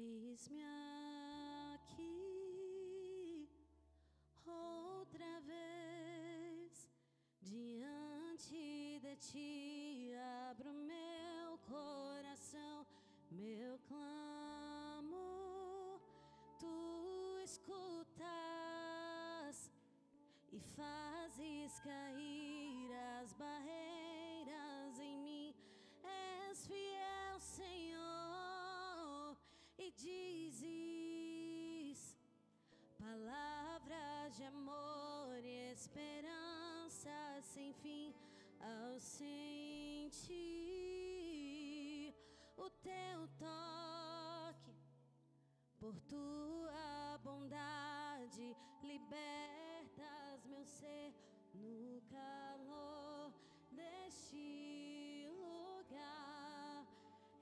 Eis-me aqui outra vez diante de ti, abro meu coração, meu clamor, tu escutas e fazes cair as barreiras em mim. És fiel, Senhor, e dizes palavras de amor e esperança sem fim ao sentir o teu toque. Por tua bondade libertas meu ser no calor deste lugar.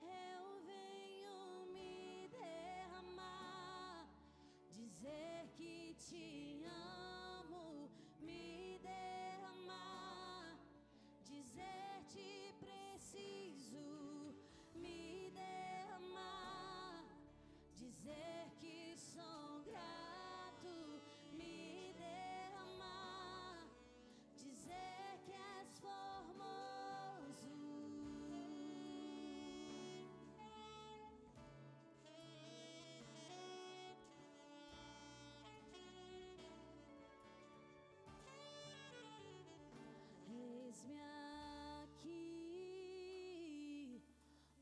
Eu venho me derramar, dizer que te amo, me derramar, dizer te preciso, me derramar, dizer que sou grato, me derramar, dizer que és formoso. Eis-me aqui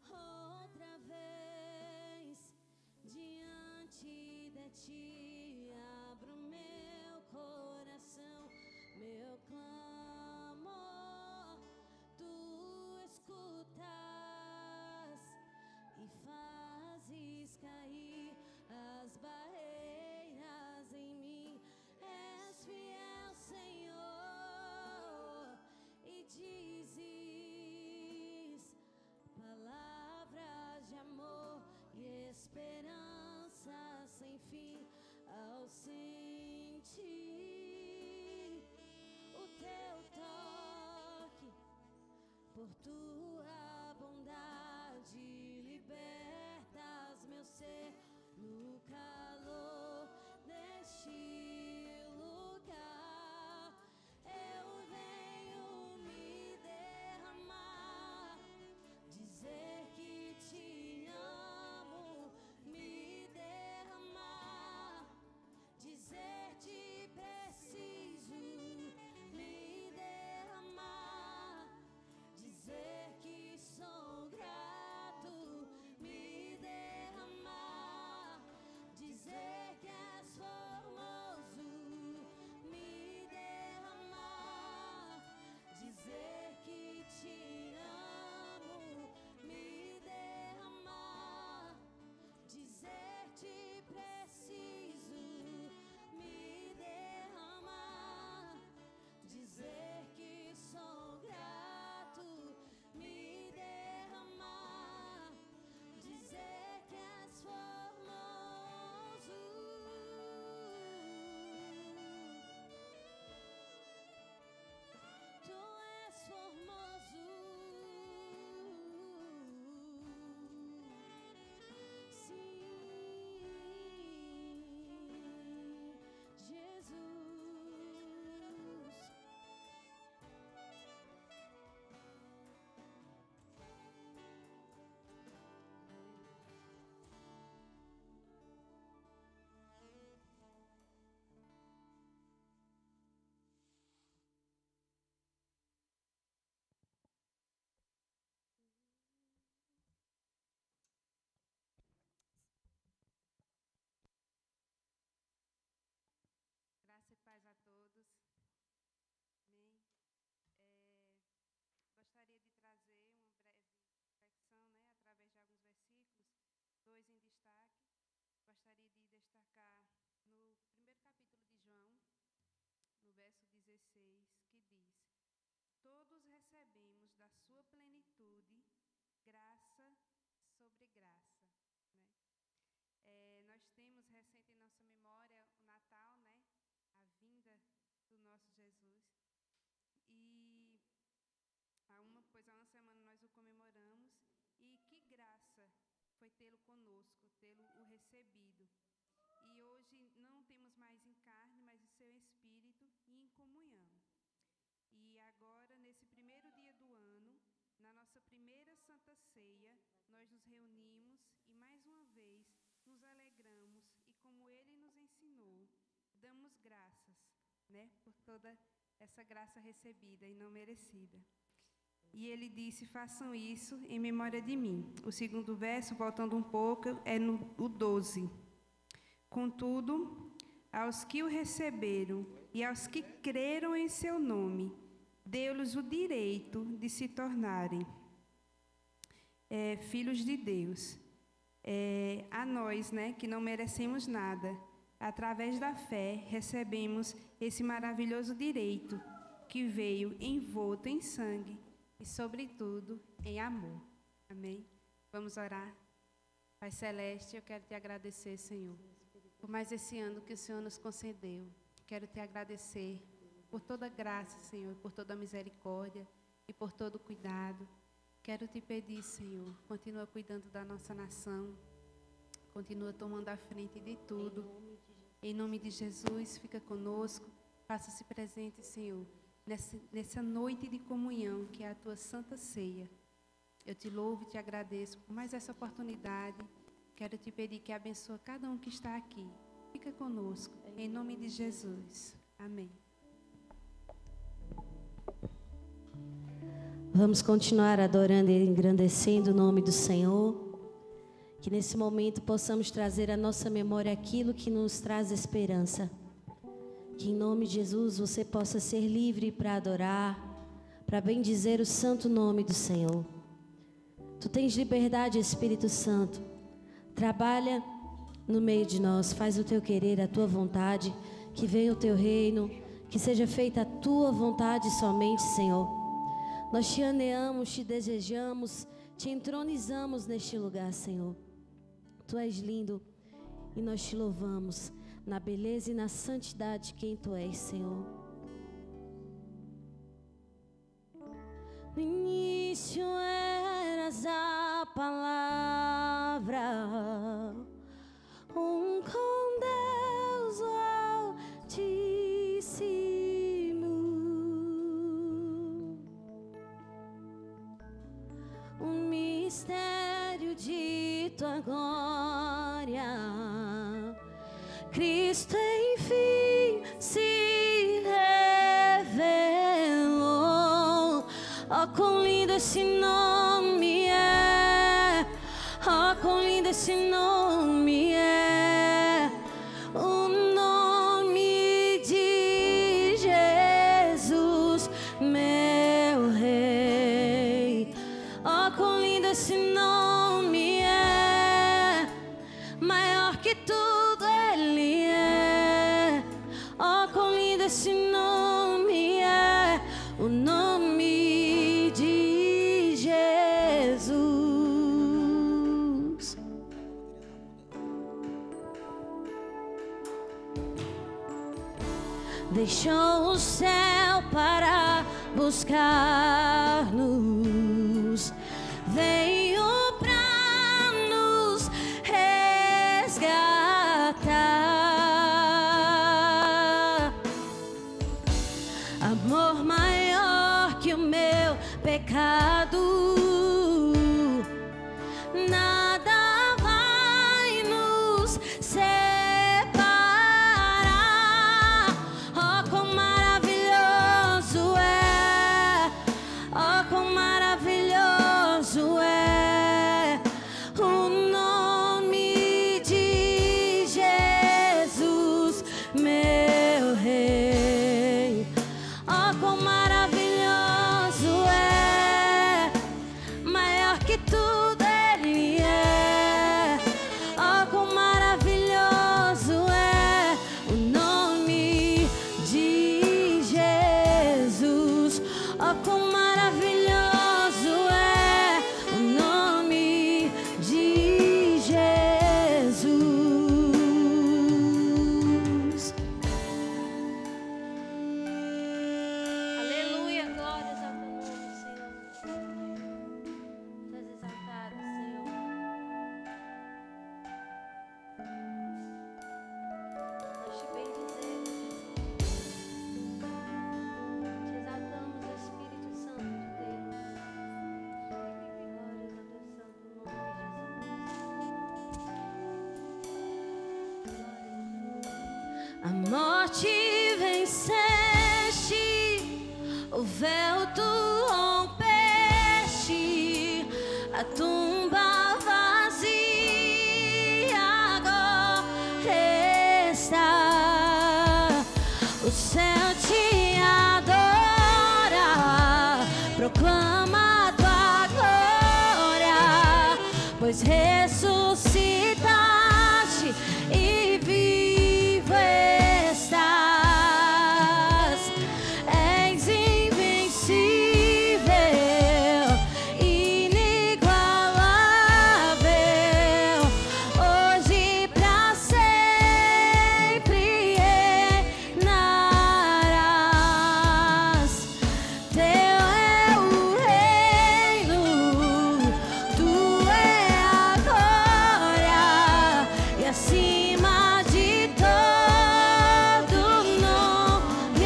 outra vez diante de ti, abro meu coração, meu clamor, tu escutas e fazes cair as barreiras em mim. És fiel, Senhor, e dizes palavras de amor e esperança sem fim ao sentir o teu toque. Por tua bondade libertas meu ser no calor deste lugar. Eu venho me derramar, dizer que te amo, me derramar, dizer te preciso, me derramar, dizer que sou grato, me derramar, dizer que és formoso, me derramar, dizer que te amo, me derramar, dizer te preciso, me derramar, dizer que sou grato, me derramar, dizer que és formoso. Tu és formoso, sim, Jesus. Graça e paz a todos. Amém. Gostaria de trazer uma breve reflexão, através de alguns versículos, 2 em destaque. Gostaria de destacar no primeiro capítulo de João, no verso 16, que diz: todos recebemos da sua plenitude graça sobre graça, né? Nós temos recente em nossa memória o Natal, a vinda do nosso Jesus. E há uma semana nós o comemoramos. E que graça foi tê-lo conosco, tê-lo o recebido. E hoje não temos mais em carne, mas em seu espírito e em comunhão. E agora, nesse primeiro dia do ano, na nossa primeira Santa Ceia, nós nos reunimos e mais uma vez nos alegramos e, como Ele nos ensinou, damos graças, né, por toda essa graça recebida e não merecida. E Ele disse: façam isso em memória de mim. O segundo verso, voltando um pouco, é no 12. Contudo, aos que o receberam e aos que creram em seu nome, deu-lhes o direito de se tornarem filhos de Deus. A nós, né, que não merecemos nada, através da fé, recebemos esse maravilhoso direito que veio envolto em sangue e, sobretudo, em amor. Amém? Vamos orar. Pai Celeste, eu quero te agradecer, Senhor, por mais esse ano que o Senhor nos concedeu. Quero te agradecer por toda a graça, Senhor, por toda a misericórdia e por todo o cuidado. Quero te pedir, Senhor, continua cuidando da nossa nação, continua tomando a frente de tudo. Em nome de Jesus, fica conosco, faça-se presente, Senhor, nessa noite de comunhão que é a tua Santa Ceia. Eu te louvo e te agradeço por mais essa oportunidade. Quero te pedir que abençoe cada um que está aqui. Fica conosco, em nome de Jesus. Amém. Vamos continuar adorando e engrandecendo o nome do Senhor. Que nesse momento possamos trazer à nossa memória aquilo que nos traz esperança. Que em nome de Jesus você possa ser livre para adorar, para bendizer o santo nome do Senhor. Tu tens liberdade, Espírito Santo. Trabalha no meio de nós, faz o teu querer, a tua vontade, que venha o teu reino, que seja feita a tua vontade somente, Senhor. Nós te anelamos, te desejamos, te entronizamos neste lugar, Senhor. Tu és lindo e nós te louvamos na beleza e na santidade de quem tu és, Senhor. No início eras a palavra, com Deus o Altíssimo. O mistério de tua glória, Cristo enfim se revelou. Oh, quão lindo esse nome é! Oh, quão lindo esse nome é! O nome de Jesus, meu Rei. Oh, quão lindo esse nome é! Maior que tudo Ele é. Oh, quão lindo esse nome é! O nome de Jesus. Deixou o céu para buscar-nos, veio para nos resgatar. Amor maior que o meu pecado, nada vai nos separar. Oh, quão maravilhoso é! Oh, quão maravilhoso é o nome de Jesus, meu Rei. Oh, quão maravilhoso é! morte venceste, o véu tu rompeste, a tumba vazia agora está. O céu te adora, proclama a tua glória, pois ressuscitaste e vivo estás. És invencível, inigualável, hoje pra sempre reinarás. Teu é o reino, tu é a glória, e acima de todo nome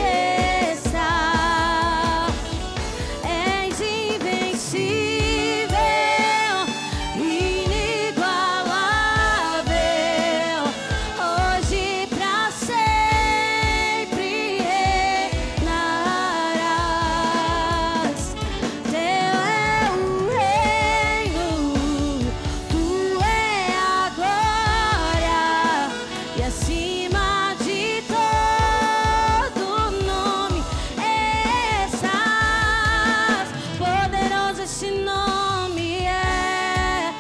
está. És invencível, inigualável, hoje pra sempre reinarás. Teu é o reino, tu é a glória, e acima de todo nome estás. Poderoso esse nome é,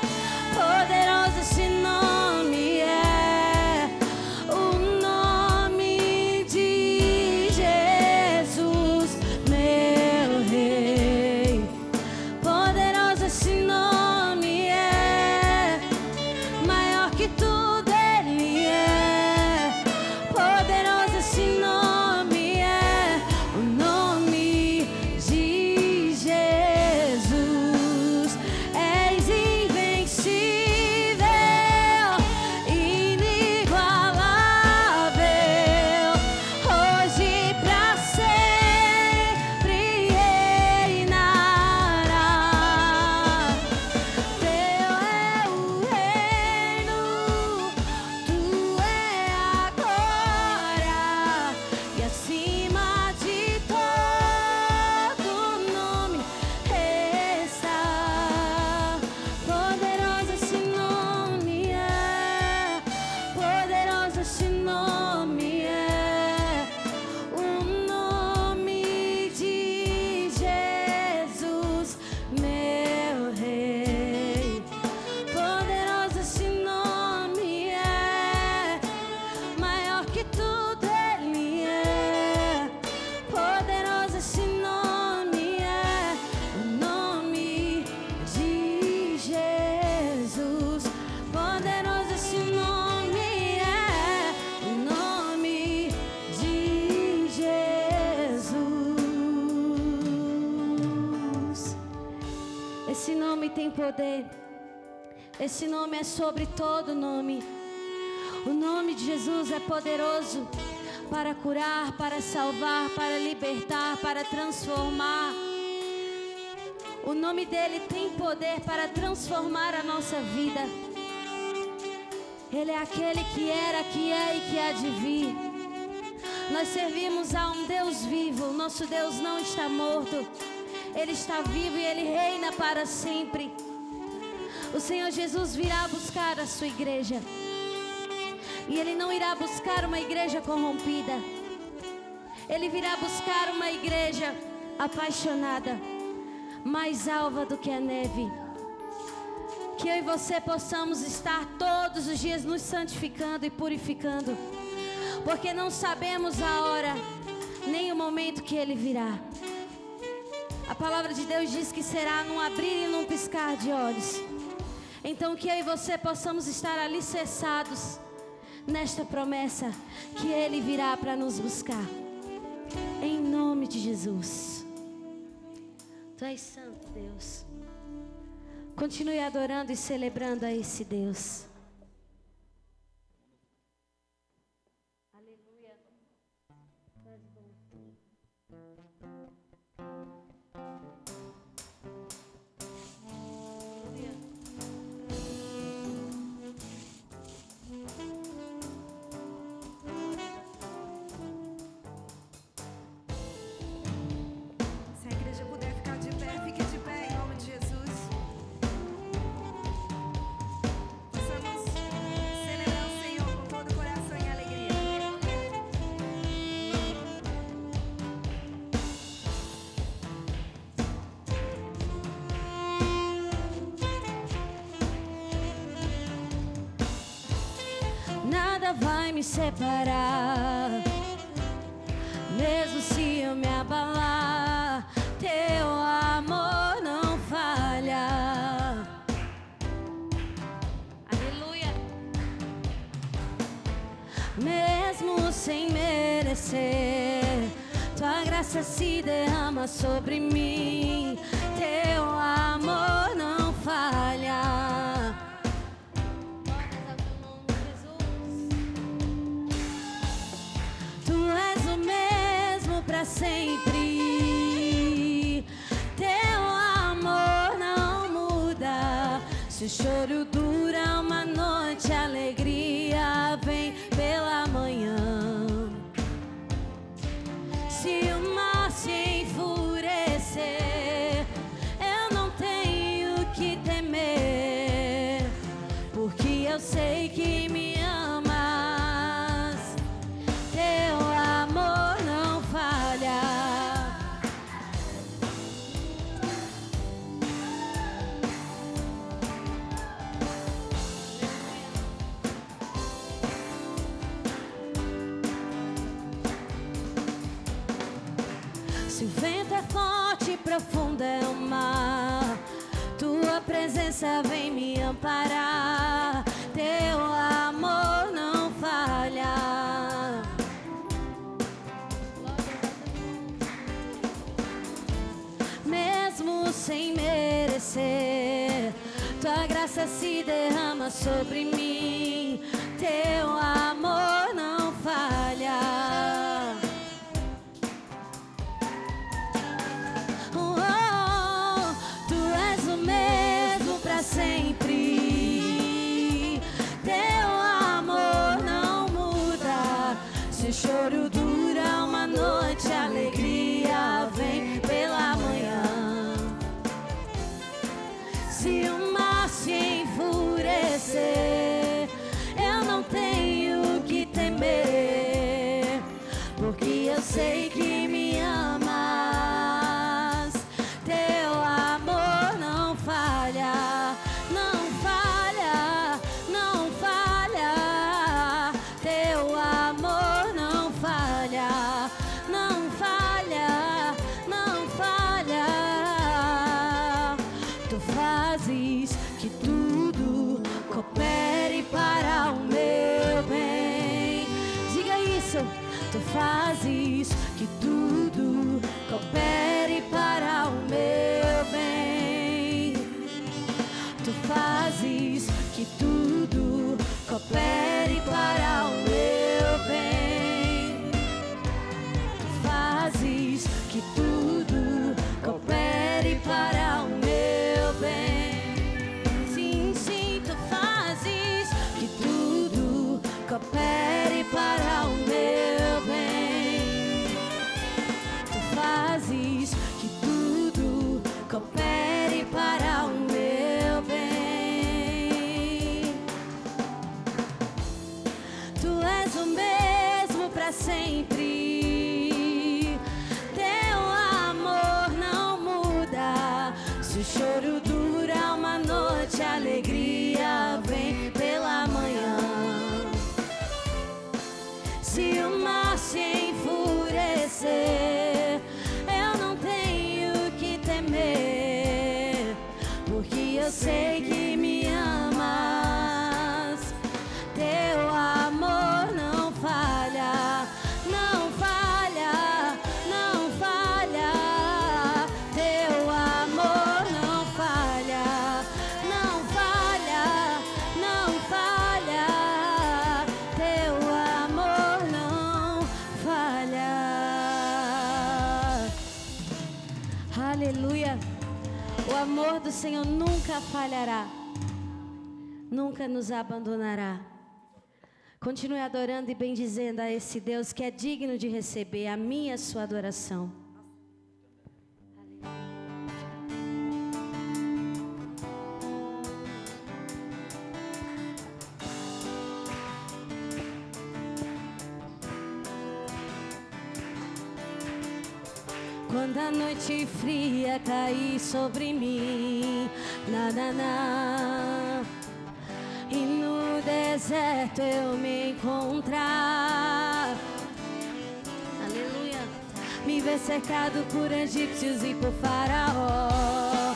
poderoso esse nome é, o nome de Jesus, meu Rei. Poderoso esse nome é, maior que tudo ele é. Poderoso esse nome é, o nome de Jesus. És invencível, inigualável, hoje pra sempre reinarás. Teu é o reino, tu é a glória, e acima de todo nome está. Poderoso esse nome é, poderoso esse nome é, o nome de Jesus, meu Rei. Poderoso esse nome é, maior que tudo ele é. Poderoso esse nome é, o nome de Jesus. Poderoso esse nome é, o nome de Jesus. Esse nome tem poder. Esse nome é sobre todo nome. O nome de Jesus é poderoso para curar, para salvar, para libertar, para transformar. O nome dele tem poder para transformar a nossa vida. Ele é aquele que era, que é e que há de vir. Nós servimos a um Deus vivo. Nosso Deus não está morto. Ele está vivo e ele reina para sempre. O Senhor Jesus virá buscar a sua igreja. E ele não irá buscar uma igreja corrompida. Ele virá buscar uma igreja apaixonada, mais alva do que a neve. Que eu e você possamos estar todos os dias nos santificando e purificando, porque não sabemos a hora nem o momento que ele virá. A palavra de Deus diz que será num abrir e num piscar de olhos. Então que eu e você possamos estar alicerçados nesta promessa, que ele virá para nos buscar. Em nome de Jesus. Tu és santo, Deus. Continue adorando e celebrando a esse Deus. Aleluia. Tu és bom. Aleluia. me separar. Mesmo se eu me abalar, teu amor não falha. Aleluia. Mesmo sem merecer, tua graça se derrama sobre mim. Teu amor não falha. Tu és o mesmo pra sempre. Teu amor não muda. Se o choro dura uma noite, a alegria vem pela manhã. Se o mar se enfurecer, eu não tenho que temer, porque eu sei que me amas. Teu amor não falha. Se o vento é forte e profundo é o mar, tua presença vem me amparar. Teu amor não falha. Mesmo sem merecer, tua graça se derrama sobre mim. Teu amor não falha. Sempre. Teu amor não muda. Se o choro dura uma noite, a alegria vem pela manhã. Se o mar se enfurecer, eu não tenho que temer, porque eu sei que me amas. Teu amor não falha. Não falha, não falha. Teu amor não falha. Não falha, não falha. Tu fazes que tudo coopere para o meu bem. Diga isso. Tu fazes que tudo coopere para o meu bem. Tu fazes que tudo coopere para o meu bem. Tu fazes que tudo coopere para o meu bem. Sim, sim, tu fazes que tudo coopere para o meu bem. Tu fazes que tudo coopere para o meu bem. Tu és o mesmo pra sempre. Teu amor não muda. Se o choro dura uma noite, a alegria vem pela manhã. Se o mar se enfurecer, eu não tenho que temer, porque eu sei que me amas. Teu amor não falha, não falha, não falha. Teu amor não falha, não falha, não falha. Teu amor não falha. Aleluia. O amor do Senhor nunca falhará, nunca nos abandonará. Continue adorando e bendizendo a esse Deus que é digno de receber a minha e a sua adoração. Quando a noite fria cair sobre mim, na, na, na, e no no deserto eu me encontrar. Aleluia. Me ver cercado por egípcios e por faraó.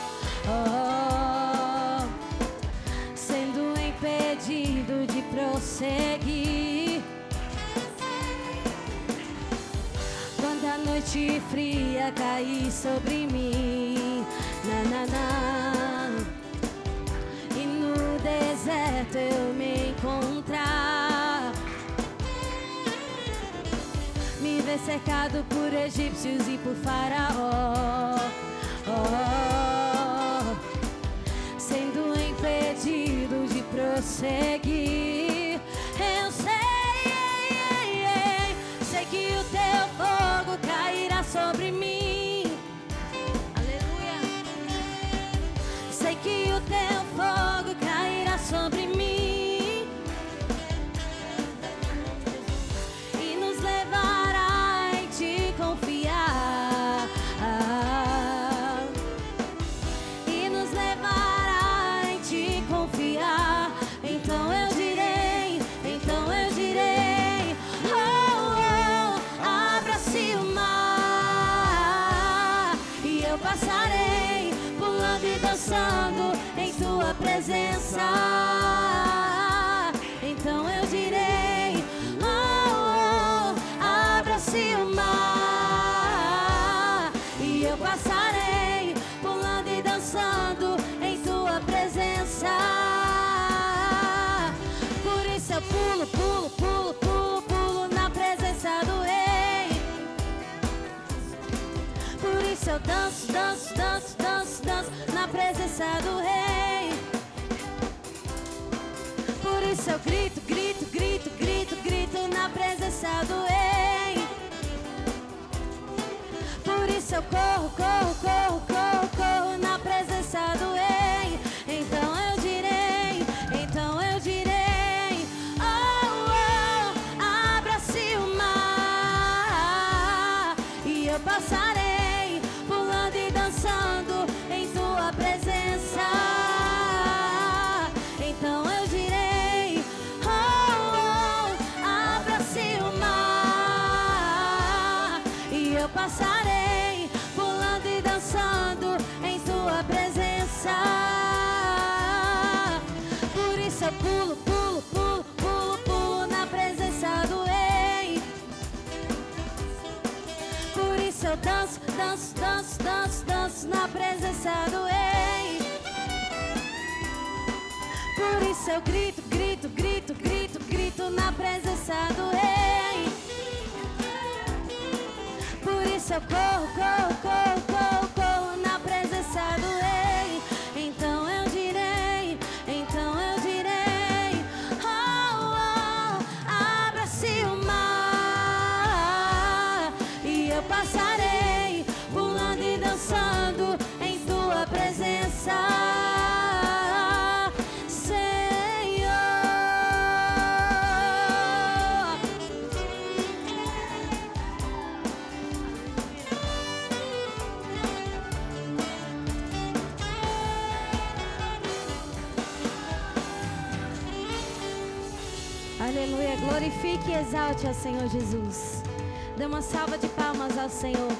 Sendo impedido de prosseguir. Quando a noite fria cair sobre mim, e no deserto eu me encontrar. Me ver cercado por egípcios e por faraó. Sendo impedido de prosseguir. Eu sei que o teu fogo cairá sobre mim. Aleluia. Sei que o teu fogo cairá sobre mim e nos levará em te confiar. E nos levará em te confiar. Então eu direi, abra-se o mar e eu passarei pulando e dançando em tua presença. Então eu direi, abra-se o mar e eu passarei pulando e dançando em tua presença. Por isso eu pulo, pulo, pulo, pulo, pulo na presença do Rei. Por isso eu danço, danço, danço, danço, danço na presença do Rei. Por isso eu grito, grito, grito, grito, grito na presença do Rei. Por isso eu corro, corro, corro, corro, corro na presença do Rei. Então eu direi, abra-se o mar e eu passarei pulando e dançando em tua presença. Então eu direi, abra-se o mar e eu passarei pulando e dançando em tua presença. Por isso eu pulo, pulo, pulo, pulo, pulo na presença do Rei. Por isso eu danço, danço, danço, danço, danço na presença do Rei. Por isso eu grito, grito, grito, grito, grito na presença do Rei. Por isso eu corro, corro, corro, corro, corro na presença do Rei. Então eu direi, abra-se o mar e eu passarei pulando e dançando em tua presença, Senhor. Aleluia, glorifique e exalte ao Senhor Jesus. Dê uma salva de palmas ao Senhor.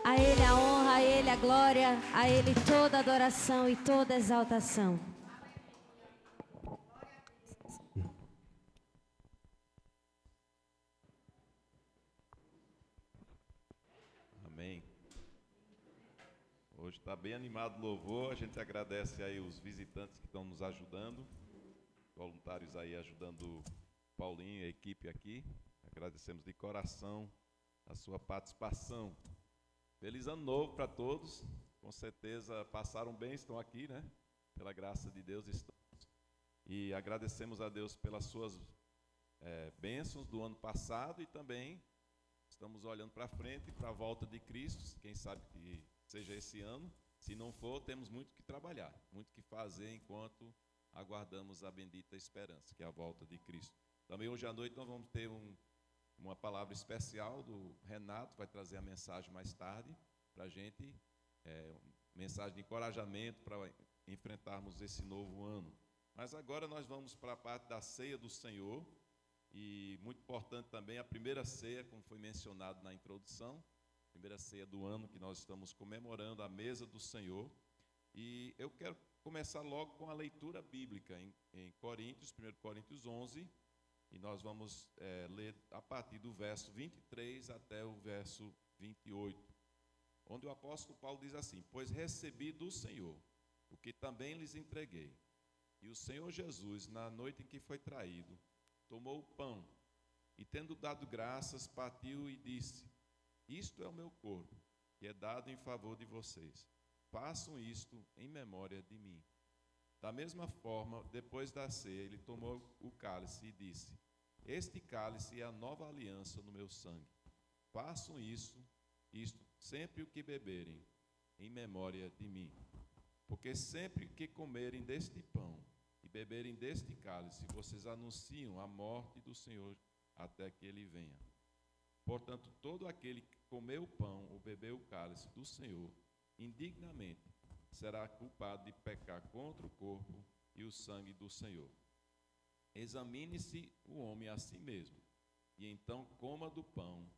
A Ele a honra, a Ele a glória, a Ele toda adoração e toda exaltação. Amém. Hoje está bem animado o louvor. A gente agradece aí os visitantes que estão nos ajudando, voluntários aí ajudando Paulinho e a equipe aqui. Agradecemos de coração a sua participação. Feliz ano novo para todos. Com certeza passaram bem, estão aqui, né? Pela graça de Deus estamos. E agradecemos a Deus pelas suas bênçãos do ano passado e também estamos olhando para frente, para a volta de Cristo. Quem sabe que seja esse ano. Se não for, temos muito que trabalhar, muito que fazer enquanto aguardamos a bendita esperança, que é a volta de Cristo. Também hoje à noite nós vamos ter uma palavra especial do Renato, vai trazer a mensagem mais tarde para a gente, mensagem de encorajamento para enfrentarmos esse novo ano. Mas agora nós vamos para a parte da ceia do Senhor, e muito importante também a primeira ceia, como foi mencionado na introdução, primeira ceia do ano que nós estamos comemorando, a mesa do Senhor. E eu quero começar logo com a leitura bíblica em Coríntios, 1 Coríntios 11, e nós vamos ler a partir do verso 23 até o verso 28, onde o apóstolo Paulo diz assim: pois recebi do Senhor o que também lhes entreguei. E o Senhor Jesus, na noite em que foi traído, tomou o pão e, tendo dado graças, partiu e disse: isto é o meu corpo, que é dado em favor de vocês. Façam isto em memória de mim. Da mesma forma, depois da ceia, ele tomou o cálice e disse: este cálice é a nova aliança no meu sangue. Façam isto sempre o que beberem, em memória de mim. Porque sempre que comerem deste pão e beberem deste cálice, vocês anunciam a morte do Senhor até que ele venha. Portanto, todo aquele que comer o pão ou beber o cálice do Senhor indignamente será culpado de pecar contra o corpo e o sangue do Senhor. Examine-se o homem a si mesmo, e então coma do pão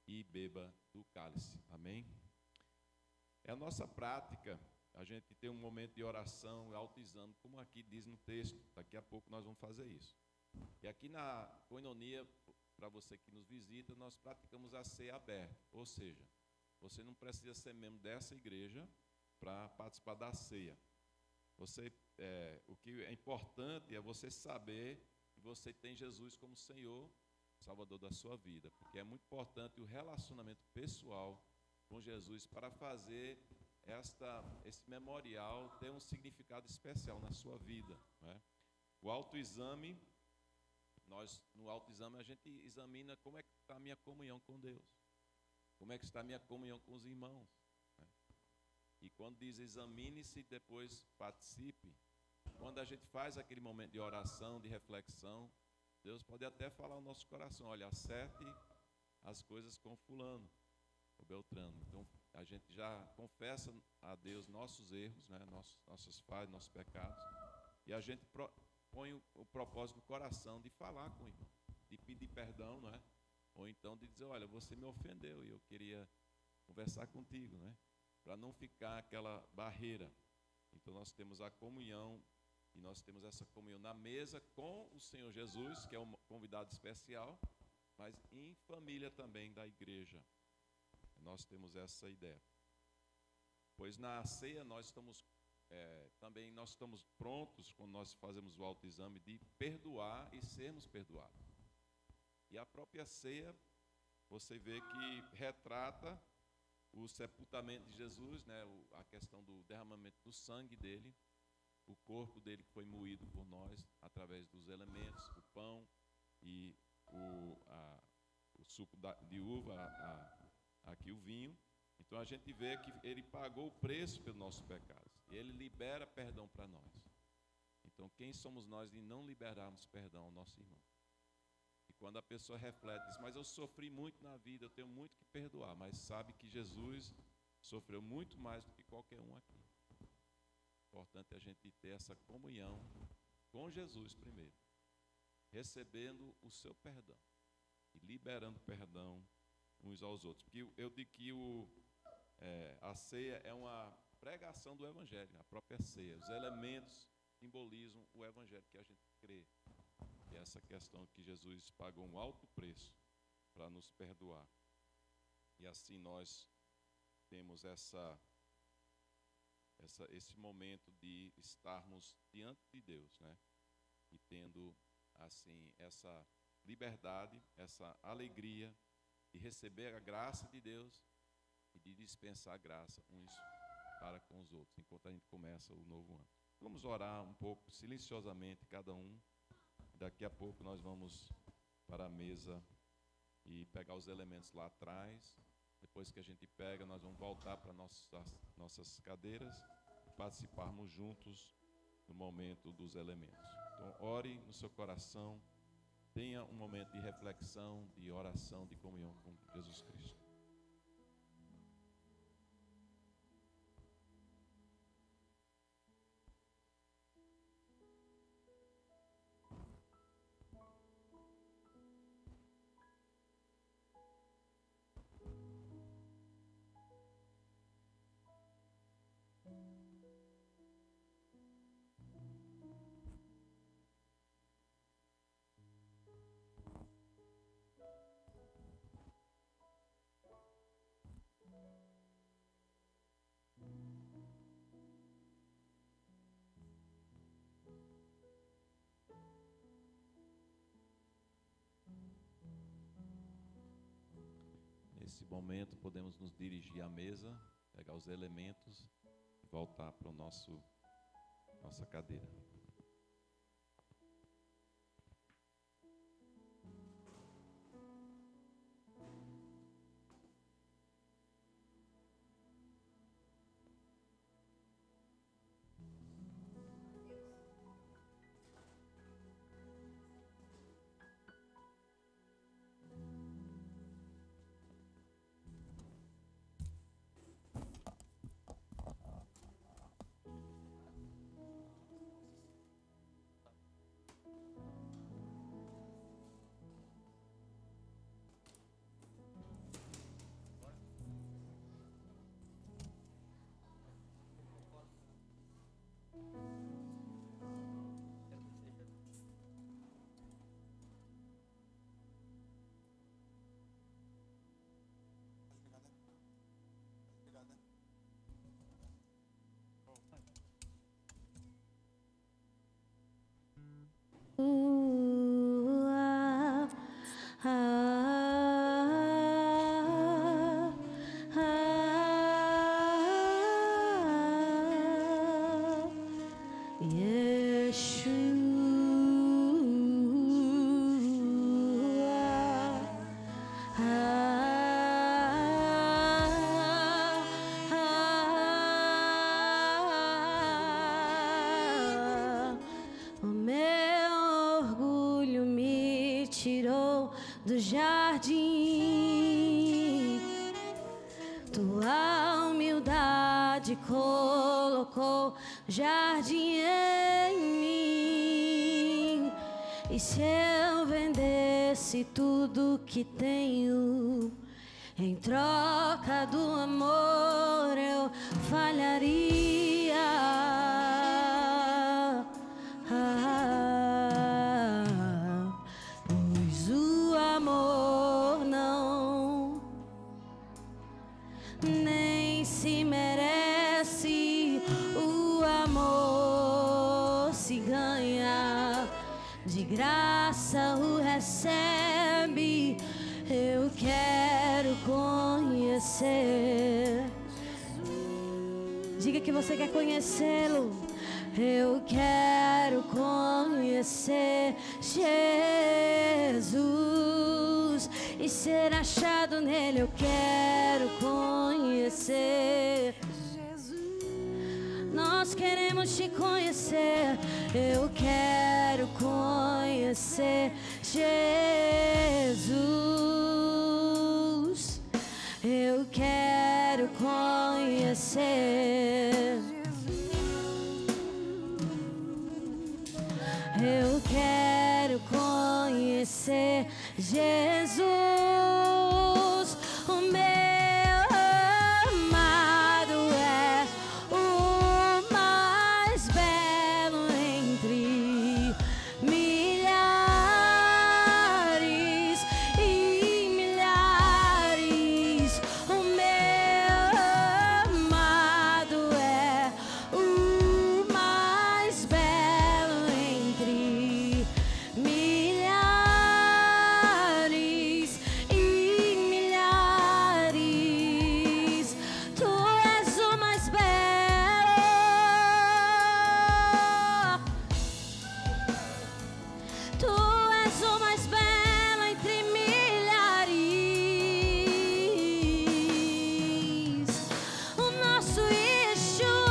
e beba do cálice. Amém? É a nossa prática, a gente tem um momento de oração, autoexame, como aqui diz no texto. Daqui a pouco nós vamos fazer isso. E aqui na Koinonia, para você que nos visita, nós praticamos a ceia aberta, ou seja, você não precisa ser membro dessa igreja para participar da ceia. O que é importante é você saber que você tem Jesus como Senhor, Salvador da sua vida, porque é muito importante o relacionamento pessoal com Jesus para fazer esse memorial ter um significado especial na sua vida, né? O autoexame, no autoexame a gente examina como é que está a minha comunhão com Deus, como é que está a minha comunhão com os irmãos, né? E quando diz examine-se, depois participe, quando a gente faz aquele momento de oração, de reflexão, Deus pode até falar ao nosso coração: olha, acerte as coisas com fulano, o Beltrano. Então, a gente já confessa a Deus nossos erros, né, nossas falhas, nossos pecados, e a gente põe o propósito no coração de falar com o irmão, de pedir perdão, não é? Ou então de dizer: olha, você me ofendeu e eu queria conversar contigo, né? Para não ficar aquela barreira. Então, nós temos a comunhão, e nós temos essa comunhão na mesa com o Senhor Jesus, que é um convidado especial, mas em família também da igreja. Nós temos essa ideia. Pois na ceia nós estamos prontos, quando nós fazemos o autoexame, de perdoar e sermos perdoados. E a própria ceia, você vê que retrata o sepultamento de Jesus, né, a questão do derramamento do sangue dele, o corpo dele que foi moído por nós através dos elementos, o pão e o suco de uva, aqui o vinho. Então a gente vê que ele pagou o preço pelos nossos pecados, e ele libera perdão para nós. Então quem somos nós de não liberarmos perdão ao nosso irmão? E quando a pessoa reflete, diz: mas eu sofri muito na vida, eu tenho muito que perdoar, mas sabe que Jesus sofreu muito mais do que qualquer um aqui. Importante a gente ter essa comunhão com Jesus primeiro, recebendo o seu perdão e liberando perdão uns aos outros. Porque eu digo que a ceia é uma pregação do Evangelho, a própria ceia. Os elementos simbolizam o Evangelho que a gente crê. E essa questão que Jesus pagou um alto preço para nos perdoar. E assim nós temos esse momento de estarmos diante de Deus, né? E tendo, assim, essa liberdade, essa alegria de receber a graça de Deus e de dispensar a graça uns para com os outros, enquanto a gente começa o novo ano. Vamos orar um pouco, silenciosamente, cada um. Daqui a pouco nós vamos para a mesa e pegar os elementos lá atrás. Depois que a gente pega, nós vamos voltar para nossas cadeiras e participarmos juntos no momento dos elementos. Então, ore no seu coração, tenha um momento de reflexão, de oração, de comunhão com Jesus Cristo. nesse momento podemos nos dirigir à mesa, pegar os elementos e voltar para nossa cadeira. Do jardim, tua humildade colocou jardim em mim. E se eu vendesse tudo que tenho em troca do amor, eu falharia. Pois o amor não nem se merece, o amor se ganha, de graça o recebe. Eu quero conhecer. Diga que você quer conhecê-lo. Eu quero conhecer Jesus e ser achado nele. Eu quero conhecer Jesus. Nós queremos te conhecer. Eu quero conhecer Jesus. Eu quero conhecer. Eu quero conhecer Jesus, o meu amado é o mais belo entre milhares e milhares. O meu amado é o mais belo entre milhares e milhares. Tu és o mais belo. Tu és o mais belo entre milhares. O nosso Yeshua.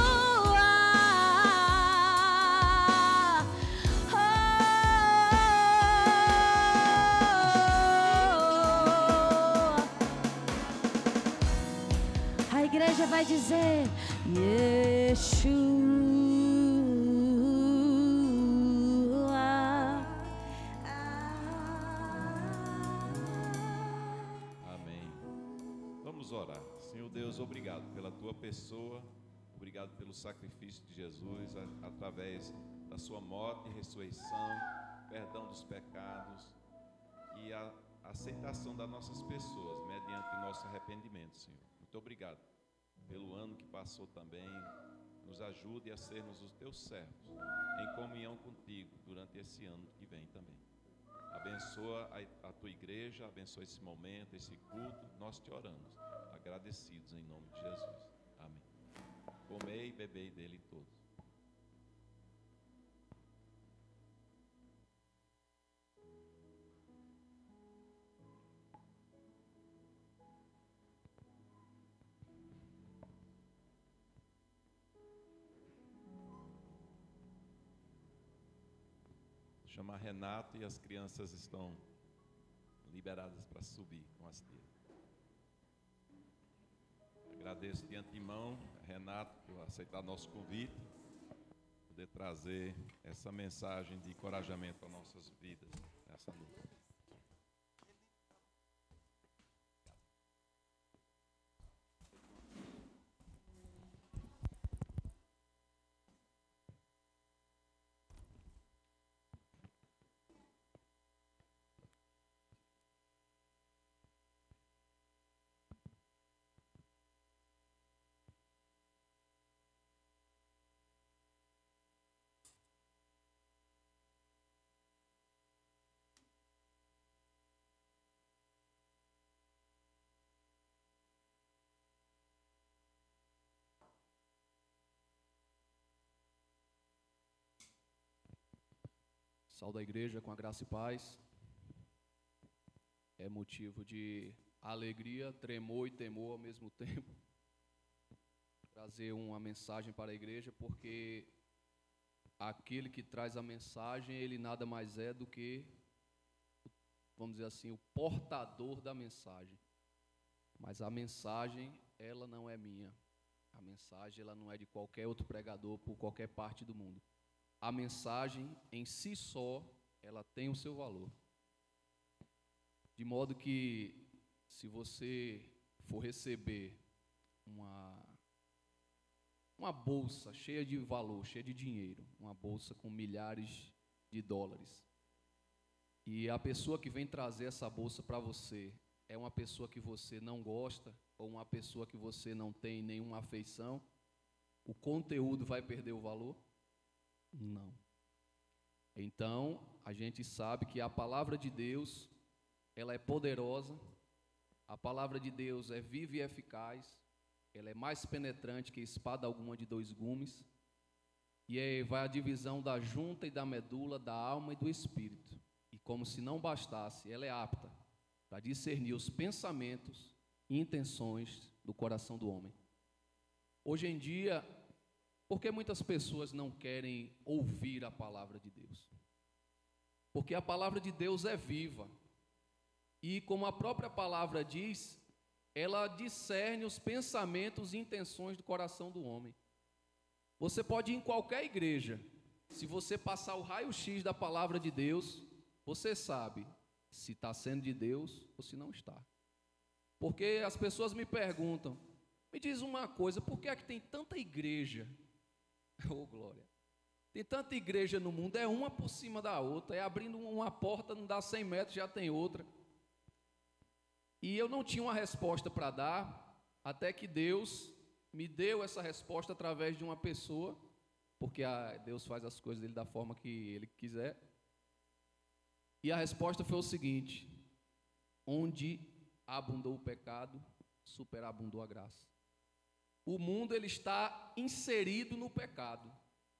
A igreja vai dizer Yeshua. Amém. Vamos orar. Senhor Deus, obrigado pela tua pessoa, obrigado pelo sacrifício de Jesus através da sua morte e ressurreição, perdão dos pecados e a aceitação das nossas pessoas mediante nosso arrependimento, Senhor. Muito obrigado pelo ano que passou também. Nos ajude a sermos os teus servos em comunhão contigo durante esse ano que vem também. Abençoa a tua igreja, abençoa esse momento, esse culto. Nós te oramos, agradecidos em nome de Jesus. Amém. Comei e bebei dele todos. Chamar Renato e as crianças estão liberadas para subir com as tias. Agradeço de antemão, Renato, por aceitar nosso convite, poder trazer essa mensagem de encorajamento às nossas vidas nessa noite. Saúde a igreja com a graça e paz. É motivo de alegria, tremor e temor ao mesmo tempo. Trazer uma mensagem para a igreja, porque aquele que traz a mensagem, ele nada mais é do que, vamos dizer assim, o portador da mensagem. Mas a mensagem, ela não é minha. A mensagem, ela não é de qualquer outro pregador por qualquer parte do mundo. A mensagem em si só, ela tem o seu valor. De modo que, se você for receber uma bolsa cheia de valor, cheia de dinheiro, uma bolsa com milhares de dólares, e a pessoa que vem trazer essa bolsa para você é uma pessoa que você não gosta, ou uma pessoa que você não tem nenhuma afeição, o conteúdo vai perder o valor? Não. Então, a gente sabe que a palavra de Deus, ela é poderosa, a palavra de Deus é viva e eficaz, ela é mais penetrante que espada alguma de 2 gumes, e vai a divisão da junta e da medula, da alma e do espírito. E como se não bastasse, ela é apta para discernir os pensamentos e intenções do coração do homem. Hoje em dia, por que muitas pessoas não querem ouvir a palavra de Deus? Porque a palavra de Deus é viva. E como a própria palavra diz, ela discerne os pensamentos e intenções do coração do homem. Você pode ir em qualquer igreja, se você passar o raio-x da palavra de Deus, você sabe se está sendo de Deus ou se não está. Porque as pessoas me perguntam, me diz uma coisa, por que é que tem tanta igreja? Oh, glória. Tem tanta igreja no mundo, é uma por cima da outra, é abrindo uma porta, não dá 100 metros, já tem outra. E eu não tinha uma resposta para dar, até que Deus me deu essa resposta através de uma pessoa, porque Deus faz as coisas dele da forma que Ele quiser. E a resposta foi o seguinte: onde abundou o pecado, superabundou a graça. O mundo, ele está inserido no pecado.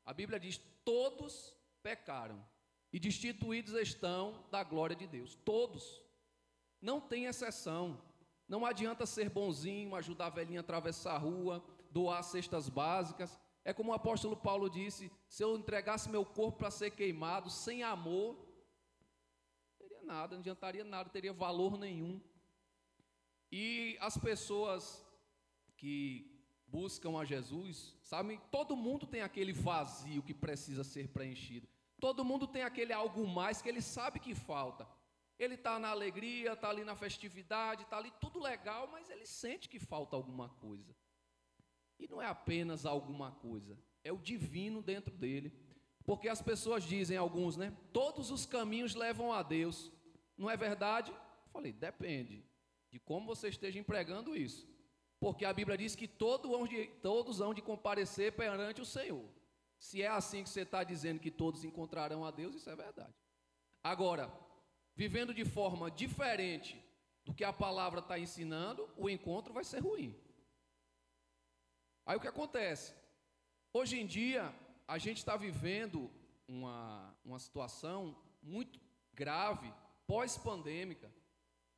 A Bíblia diz, todos pecaram e destituídos estão da glória de Deus. Todos. Não tem exceção. Não adianta ser bonzinho, ajudar a velhinha a atravessar a rua, doar cestas básicas. É como o apóstolo Paulo disse, se eu entregasse meu corpo para ser queimado, sem amor, não teria nada, não adiantaria nada, não teria valor nenhum. E as pessoas que buscam a Jesus, sabe, todo mundo tem aquele vazio que precisa ser preenchido. Todo mundo tem aquele algo mais que ele sabe que falta. Ele está na alegria, está ali na festividade, está ali tudo legal, mas ele sente que falta alguma coisa. E não é apenas alguma coisa, é o divino dentro dele. Porque as pessoas dizem, alguns, né? Todos os caminhos levam a Deus. Não é verdade? Eu falei, depende de como você esteja empregando isso. Porque a Bíblia diz que todos hão de comparecer perante o Senhor. Se é assim que você está dizendo que todos encontrarão a Deus, isso é verdade. Agora, vivendo de forma diferente do que a palavra está ensinando, o encontro vai ser ruim. Aí o que acontece? Hoje em dia, a gente está vivendo uma situação muito grave, pós-pandêmica,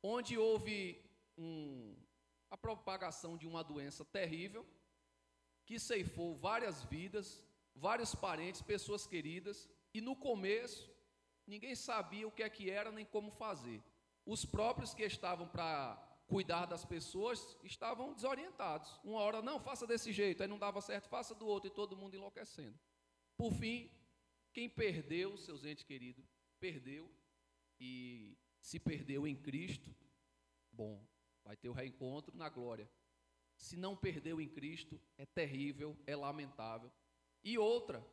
onde houve a propagação de uma doença terrível, que ceifou várias vidas, vários parentes, pessoas queridas, e no começo, ninguém sabia o que é que era nem como fazer. Os próprios que estavam para cuidar das pessoas estavam desorientados. Uma hora, não, faça desse jeito, aí não dava certo, faça do outro, e todo mundo enlouquecendo. Por fim, quem perdeu, seus entes queridos, perdeu, e se perdeu em Cristo, bom, vai ter o reencontro na glória. Se não perdeu em Cristo, é terrível, é lamentável. E outra,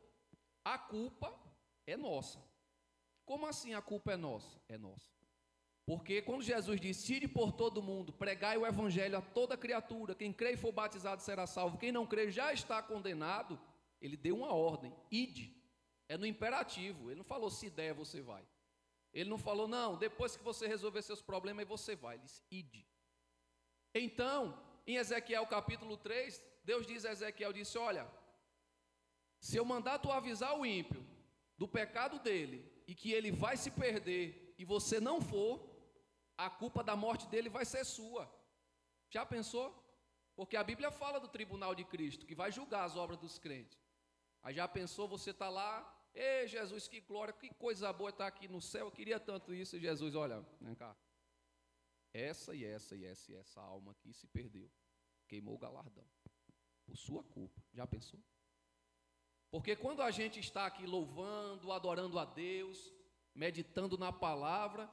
a culpa é nossa. Como assim a culpa é nossa? É nossa. Porque quando Jesus disse, ide por todo mundo, pregai o evangelho a toda criatura, quem crê e for batizado será salvo, quem não crê já está condenado, ele deu uma ordem, ide. É no imperativo, ele não falou se der você vai. Ele não falou, não, depois que você resolver seus problemas, aí você vai. Ele disse, ide. Então, em Ezequiel capítulo 3, Deus diz a Ezequiel, disse, olha, se eu mandar tu avisar o ímpio do pecado dele, e que ele vai se perder, e você não for, a culpa da morte dele vai ser sua. Já pensou? Porque a Bíblia fala do tribunal de Cristo, que vai julgar as obras dos crentes. Aí já pensou, você está lá, ei Jesus, que glória, que coisa boa estar aqui no céu, eu queria tanto isso, e Jesus, olha, vem cá, essa alma aqui se perdeu, queimou o galardão, por sua culpa, já pensou? Porque quando a gente está aqui louvando, adorando a Deus, meditando na palavra,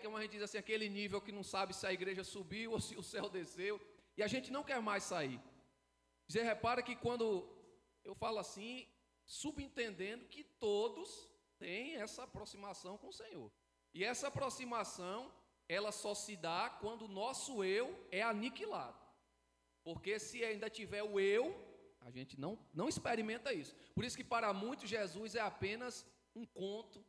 como a gente diz assim, aquele nível que não sabe se a igreja subiu ou se o céu desceu, e a gente não quer mais sair. Você repara que quando eu falo assim, subentendendo que todos têm essa aproximação com o Senhor. E essa aproximação, ela só se dá quando o nosso eu é aniquilado. Porque se ainda tiver o eu, a gente não experimenta isso. Por isso que para muitos Jesus é apenas um conto,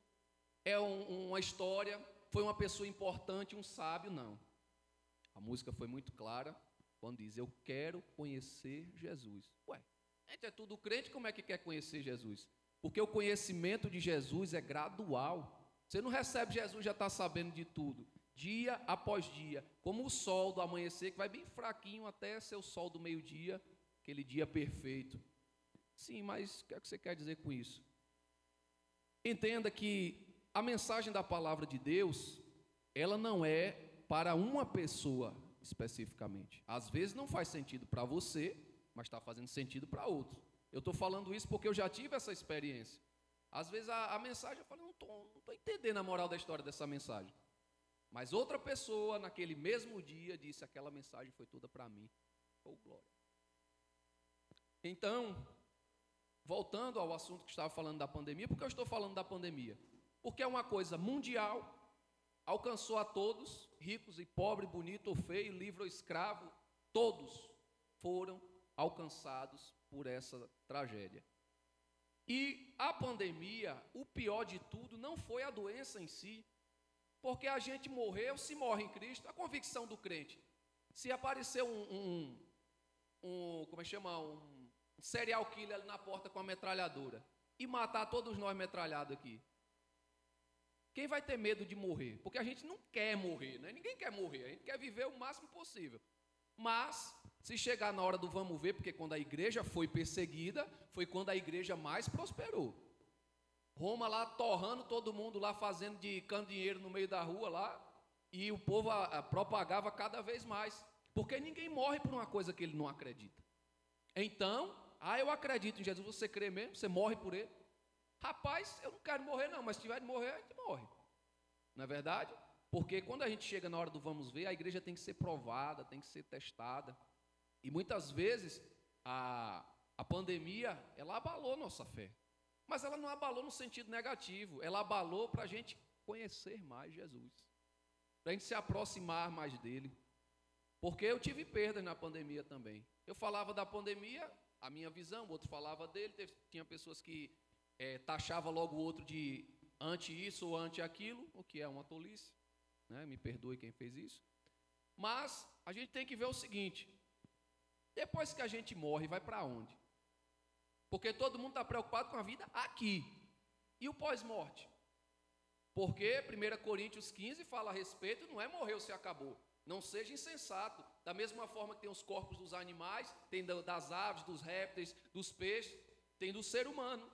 é uma história, foi uma pessoa importante, um sábio, não. A música foi muito clara quando diz, eu quero conhecer Jesus. Ué, a gente é tudo crente, como é que quer conhecer Jesus? Porque o conhecimento de Jesus é gradual. Você não recebe Jesus, já está sabendo de tudo. Dia após dia, como o sol do amanhecer, que vai bem fraquinho até ser o sol do meio-dia, aquele dia perfeito. Sim, mas o que é que você quer dizer com isso? Entenda que a mensagem da palavra de Deus, ela não é para uma pessoa especificamente. Às vezes não faz sentido para você, mas está fazendo sentido para outro. Eu estou falando isso porque eu já tive essa experiência. Às vezes a mensagem, eu falo, não estou entendendo a moral da história dessa mensagem. Mas outra pessoa, naquele mesmo dia, disse, aquela mensagem foi toda para mim. Oh, glória. Então, voltando ao assunto que estava falando da pandemia, por que eu estou falando da pandemia? Porque é uma coisa mundial, alcançou a todos, ricos e pobres, bonito ou feio, livre ou escravo, todos foram alcançados por essa tragédia. E a pandemia, o pior de tudo, não foi a doença em si, porque a gente morreu, se morre em Cristo, a convicção do crente. Se aparecer como é que chama, um serial killer ali na porta com a metralhadora e matar todos nós metralhados aqui, quem vai ter medo de morrer? Porque a gente não quer morrer, né? Ninguém quer morrer, a gente quer viver o máximo possível. Mas, se chegar na hora do vamos ver, porque quando a igreja foi perseguida, foi quando a igreja mais prosperou. Roma lá torrando todo mundo lá, fazendo de candeeiro no meio da rua lá, e o povo propagava cada vez mais, porque ninguém morre por uma coisa que ele não acredita. Então, eu acredito em Jesus, você crê mesmo? Você morre por ele? Rapaz, eu não quero morrer não, mas se tiver de morrer, a gente morre. Não é verdade? Porque quando a gente chega na hora do vamos ver, a igreja tem que ser provada, tem que ser testada. E muitas vezes a pandemia, ela abalou nossa fé. Mas ela não abalou no sentido negativo, ela abalou para a gente conhecer mais Jesus, para a gente se aproximar mais dele. Porque eu tive perdas na pandemia também. Eu falava da pandemia, a minha visão, o outro falava dele, tinha pessoas que taxavam logo o outro de ante isso ou ante aquilo, o que é uma tolice, né? Me perdoe quem fez isso. Mas a gente tem que ver o seguinte: depois que a gente morre, vai para onde? Porque todo mundo está preocupado com a vida aqui. E o pós-morte? Porque 1 Coríntios 15 fala a respeito, não é morreu se acabou. Não seja insensato. Da mesma forma que tem os corpos dos animais, tem das aves, dos répteis, dos peixes, tem do ser humano.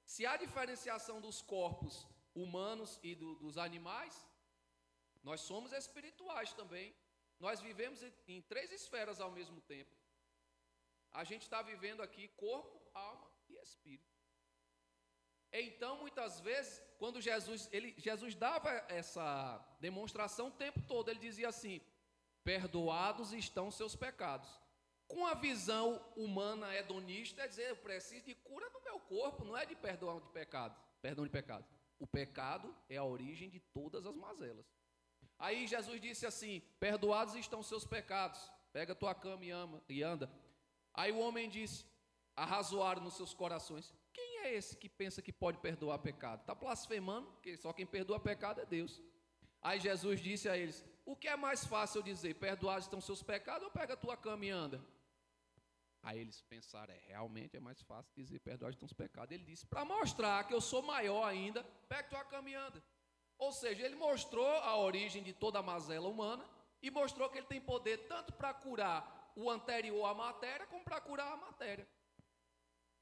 Se há diferenciação dos corpos humanos e dos animais, nós somos espirituais também. Nós vivemos em 3 esferas ao mesmo tempo. A gente está vivendo aqui corpo, alma e espírito. Então, muitas vezes, quando Jesus dava essa demonstração o tempo todo, ele dizia assim: perdoados estão seus pecados. Com a visão humana hedonista, é dizer, eu preciso de cura no meu corpo, não é de perdão de pecado. O pecado é a origem de todas as mazelas. Aí Jesus disse assim: perdoados estão seus pecados, pega tua cama e anda. Aí o homem disse, arrazoaram nos seus corações: quem é esse que pensa que pode perdoar pecado? Está blasfemando, porque só quem perdoa pecado é Deus. Aí Jesus disse a eles: o que é mais fácil eu dizer, perdoados estão seus pecados, ou pega a tua cama e anda? Aí eles pensaram, realmente é mais fácil dizer, perdoados estão os pecados. Ele disse, para mostrar que eu sou maior ainda, pega a tua cama e anda. Ou seja, ele mostrou a origem de toda a mazela humana, e mostrou que ele tem poder tanto para curar o anterior à matéria, como para curar a matéria.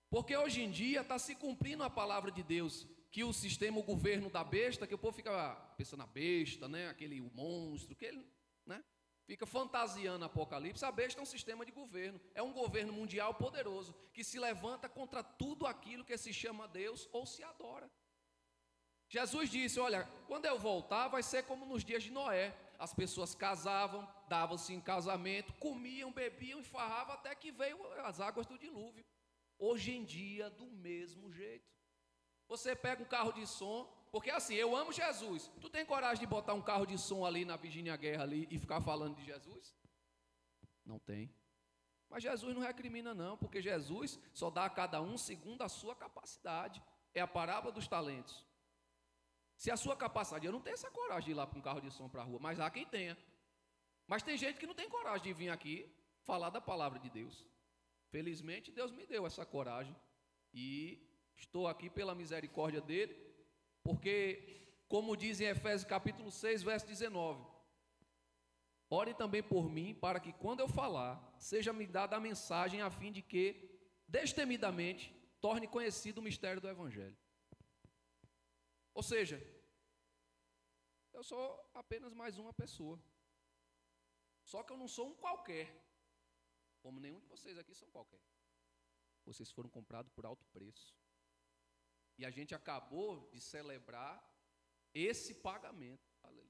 Porque hoje em dia está se cumprindo a palavra de Deus, que o sistema, o governo da besta, que o povo fica pensando na besta, né? Aquele monstro, que ele, né? Fica fantasiando Apocalipse. A besta é um sistema de governo, é um governo mundial poderoso, que se levanta contra tudo aquilo que se chama Deus ou se adora. Jesus disse, olha, quando eu voltar vai ser como nos dias de Noé. As pessoas casavam, davam-se em casamento, comiam, bebiam e farravam até que veio as águas do dilúvio. Hoje em dia, do mesmo jeito. Você pega um carro de som, porque assim, eu amo Jesus. Tu tem coragem de botar um carro de som ali na Virgínia Guerra ali e ficar falando de Jesus? Não tem. Mas Jesus não recrimina não, porque Jesus só dá a cada um segundo a sua capacidade. É a parábola dos talentos. Se a sua capacidade, eu não tenho essa coragem de ir lá com um carro de som para a rua, mas há quem tenha. Mas tem gente que não tem coragem de vir aqui falar da palavra de Deus. Felizmente Deus me deu essa coragem e estou aqui pela misericórdia dele, porque, como diz em Efésios capítulo 6, verso 19, ore também por mim, para que quando eu falar, seja me dada a mensagem a fim de que, destemidamente, torne conhecido o mistério do Evangelho. Ou seja, eu sou apenas mais uma pessoa. Só que eu não sou um qualquer, como nenhum de vocês aqui são qualquer. Vocês foram comprados por alto preço. E a gente acabou de celebrar esse pagamento. Aleluia.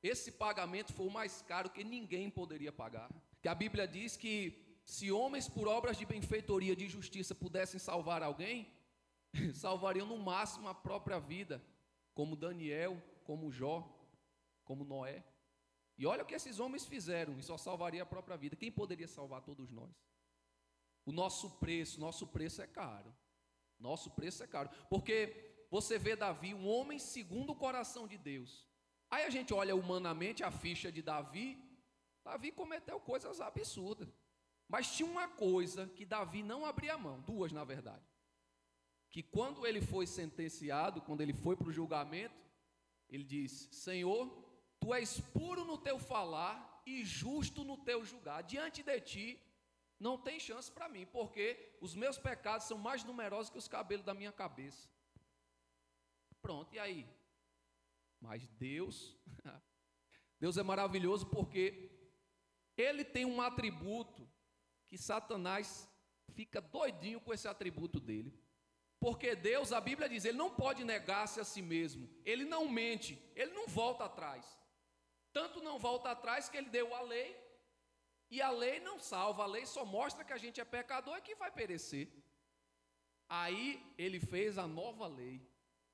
Esse pagamento foi o mais caro que ninguém poderia pagar. Que a Bíblia diz que se homens por obras de benfeitoria, de justiça, pudessem salvar alguém, salvariam no máximo a própria vida, como Daniel, como Jó, como Noé. E olha o que esses homens fizeram, e só salvaria a própria vida. Quem poderia salvar todos nós? O nosso preço é caro. Nosso preço é caro. Porque você vê Davi, um homem segundo o coração de Deus. Aí a gente olha humanamente a ficha de Davi. Davi cometeu coisas absurdas. Mas tinha uma coisa que Davi não abria mão, duas na verdade. Que quando ele foi sentenciado, quando ele foi para o julgamento, ele disse, Senhor, tu és puro no teu falar e justo no teu julgar. Diante de ti não tem chance para mim, porque os meus pecados são mais numerosos que os cabelos da minha cabeça. Pronto, e aí? Mas Deus é maravilhoso, porque Ele tem um atributo que Satanás fica doidinho com esse atributo dele. Porque Deus, a Bíblia diz, Ele não pode negar-se a si mesmo. Ele não mente, Ele não volta atrás. Tanto não volta atrás que Ele deu a lei, e a lei não salva, a lei só mostra que a gente é pecador e que vai perecer. Aí Ele fez a nova lei,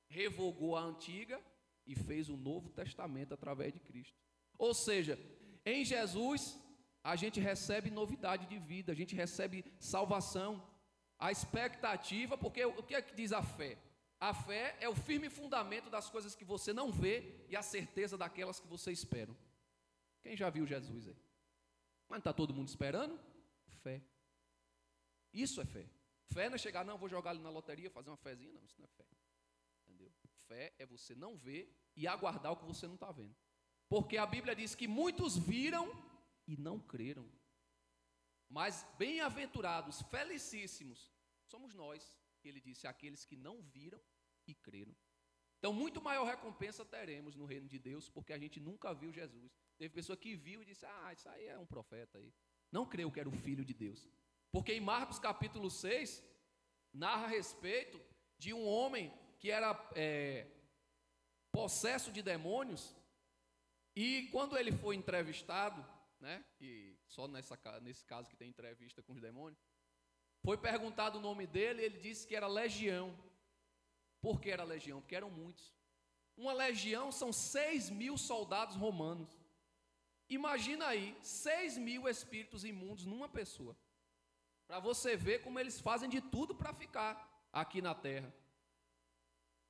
revogou a antiga e fez o Novo Testamento através de Cristo. Ou seja, em Jesus a gente recebe novidade de vida, a gente recebe salvação. A expectativa, porque o que é que diz a fé? A fé é o firme fundamento das coisas que você não vê e a certeza daquelas que você espera. Quem já viu Jesus aí? Mas não está todo mundo esperando? Fé. Isso é fé. Fé não é chegar, não, vou jogar ali na loteria, fazer uma fezinha. Não, isso não é fé. Entendeu? Fé é você não ver e aguardar o que você não está vendo. Porque a Bíblia diz que muitos viram e não creram. Mas bem-aventurados, felicíssimos, somos nós. Ele disse, aqueles que não viram e creram. Então, muito maior recompensa teremos no reino de Deus, porque a gente nunca viu Jesus. Teve pessoa que viu e disse, isso aí é um profeta aí. Não creu que era o Filho de Deus. Porque em Marcos capítulo 6, narra a respeito de um homem que era possesso de demônios, e quando ele foi entrevistado, né, e só nesse caso que tem entrevista com os demônios, foi perguntado o nome dele, e ele disse que era legião. Por que era legião? Porque eram muitos. Uma legião são 6.000 soldados romanos. Imagina aí, 6.000 espíritos imundos numa pessoa. Para você ver como eles fazem de tudo para ficar aqui na terra.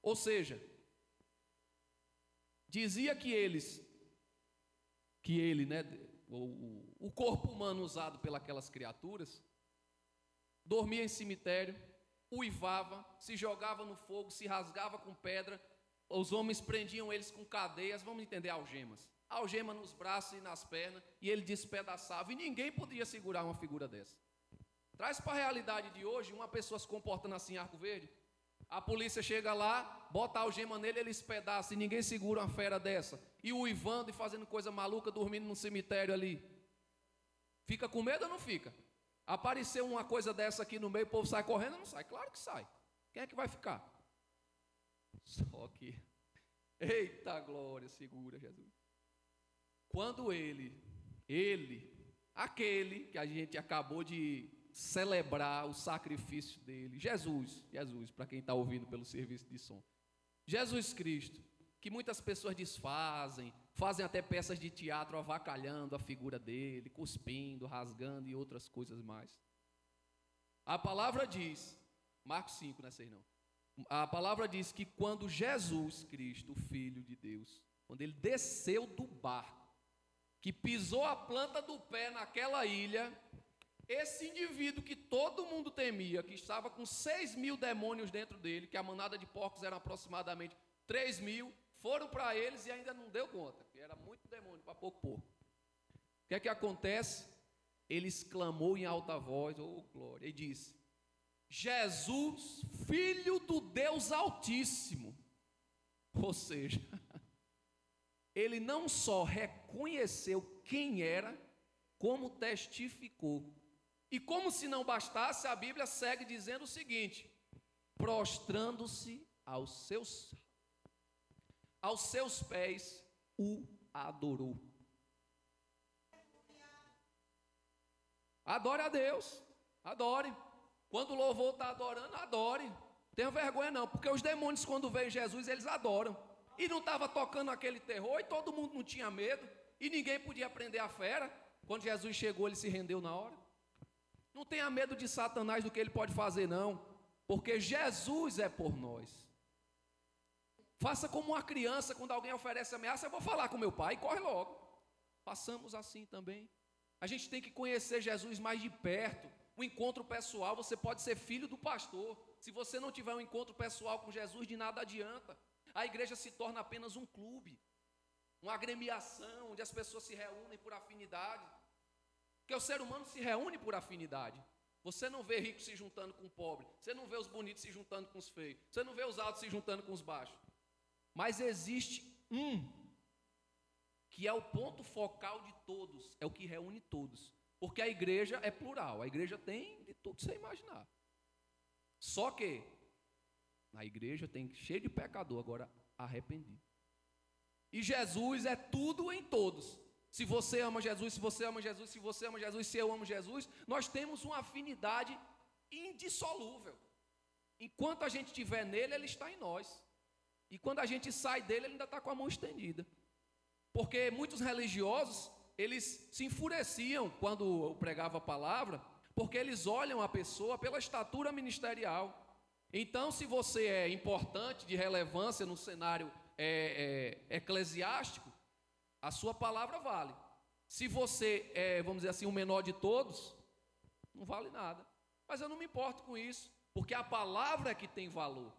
Ou seja, dizia que ele, né, o corpo humano usado pelas criaturas, dormia em cemitério, uivava, se jogava no fogo, se rasgava com pedra, os homens prendiam eles com cadeias, vamos entender, algemas. Algema nos braços e nas pernas, e ele despedaçava, e ninguém podia segurar uma figura dessa. Traz para a realidade de hoje, uma pessoa se comportando assim em Arco Verde, a polícia chega lá, bota a algema nele, ele espedaça, e ninguém segura uma fera dessa, e uivando e fazendo coisa maluca, dormindo num cemitério ali. Fica com medo ou não fica? Apareceu uma coisa dessa aqui no meio, o povo sai correndo ou não sai? Claro que sai. Quem é que vai ficar? Só que, eita glória, segura Jesus. Quando aquele que a gente acabou de celebrar o sacrifício dele, Jesus, para quem está ouvindo pelo serviço de som, Jesus Cristo, que muitas pessoas desfazem, fazem até peças de teatro avacalhando a figura dele, cuspindo, rasgando e outras coisas mais. A palavra diz, Marcos 5, não é 6 não, a palavra diz que quando Jesus Cristo, o Filho de Deus, quando ele desceu do barco, que pisou a planta do pé naquela ilha, esse indivíduo que todo mundo temia, que estava com 6.000 demônios dentro dele, que a manada de porcos era aproximadamente 3.000, foram para eles e ainda não deu conta, que era muito demônio para pouco porco. O que é que acontece? Ele exclamou em alta voz, glória, e disse, Jesus, Filho do Deus Altíssimo. Ou seja, ele não só reconheceu quem era, como testificou. E como se não bastasse, a Bíblia segue dizendo o seguinte, prostrando-se aos seus pés, o adorou. Adore a Deus, adore. Quando o louvor está adorando, adore. Tenha vergonha não, porque os demônios quando veem Jesus, eles adoram. E não estava tocando aquele terror, e todo mundo não tinha medo, e ninguém podia prender a fera. Quando Jesus chegou, ele se rendeu na hora. Não tenha medo de Satanás do que ele pode fazer não, porque Jesus é por nós. Faça como uma criança, quando alguém oferece ameaça, eu vou falar com meu pai, corre logo. Façamos assim também. A gente tem que conhecer Jesus mais de perto. O encontro pessoal, você pode ser filho do pastor. Se você não tiver um encontro pessoal com Jesus, de nada adianta. A igreja se torna apenas um clube, uma agremiação, onde as pessoas se reúnem por afinidade. Porque o ser humano se reúne por afinidade. Você não vê rico se juntando com o pobre. Você não vê os bonitos se juntando com os feios. Você não vê os altos se juntando com os baixos. Mas existe um, que é o ponto focal de todos, é o que reúne todos. Porque a igreja é plural, a igreja tem de tudo que você imaginar. Só que na igreja tem cheio de pecador agora arrependido. E Jesus é tudo em todos. Se você ama Jesus, se você ama Jesus, se você ama Jesus, se eu amo Jesus, nós temos uma afinidade indissolúvel. Enquanto a gente estiver nele, ele está em nós. E quando a gente sai dele, ele ainda está com a mão estendida. Porque muitos religiosos, eles se enfureciam quando eu pregava a palavra, porque eles olham a pessoa pela estatura ministerial. Então, se você é importante, de relevância no cenário eclesiástico, a sua palavra vale. Se você é, vamos dizer assim, o menor de todos, não vale nada. Mas eu não me importo com isso, porque a palavra é que tem valor.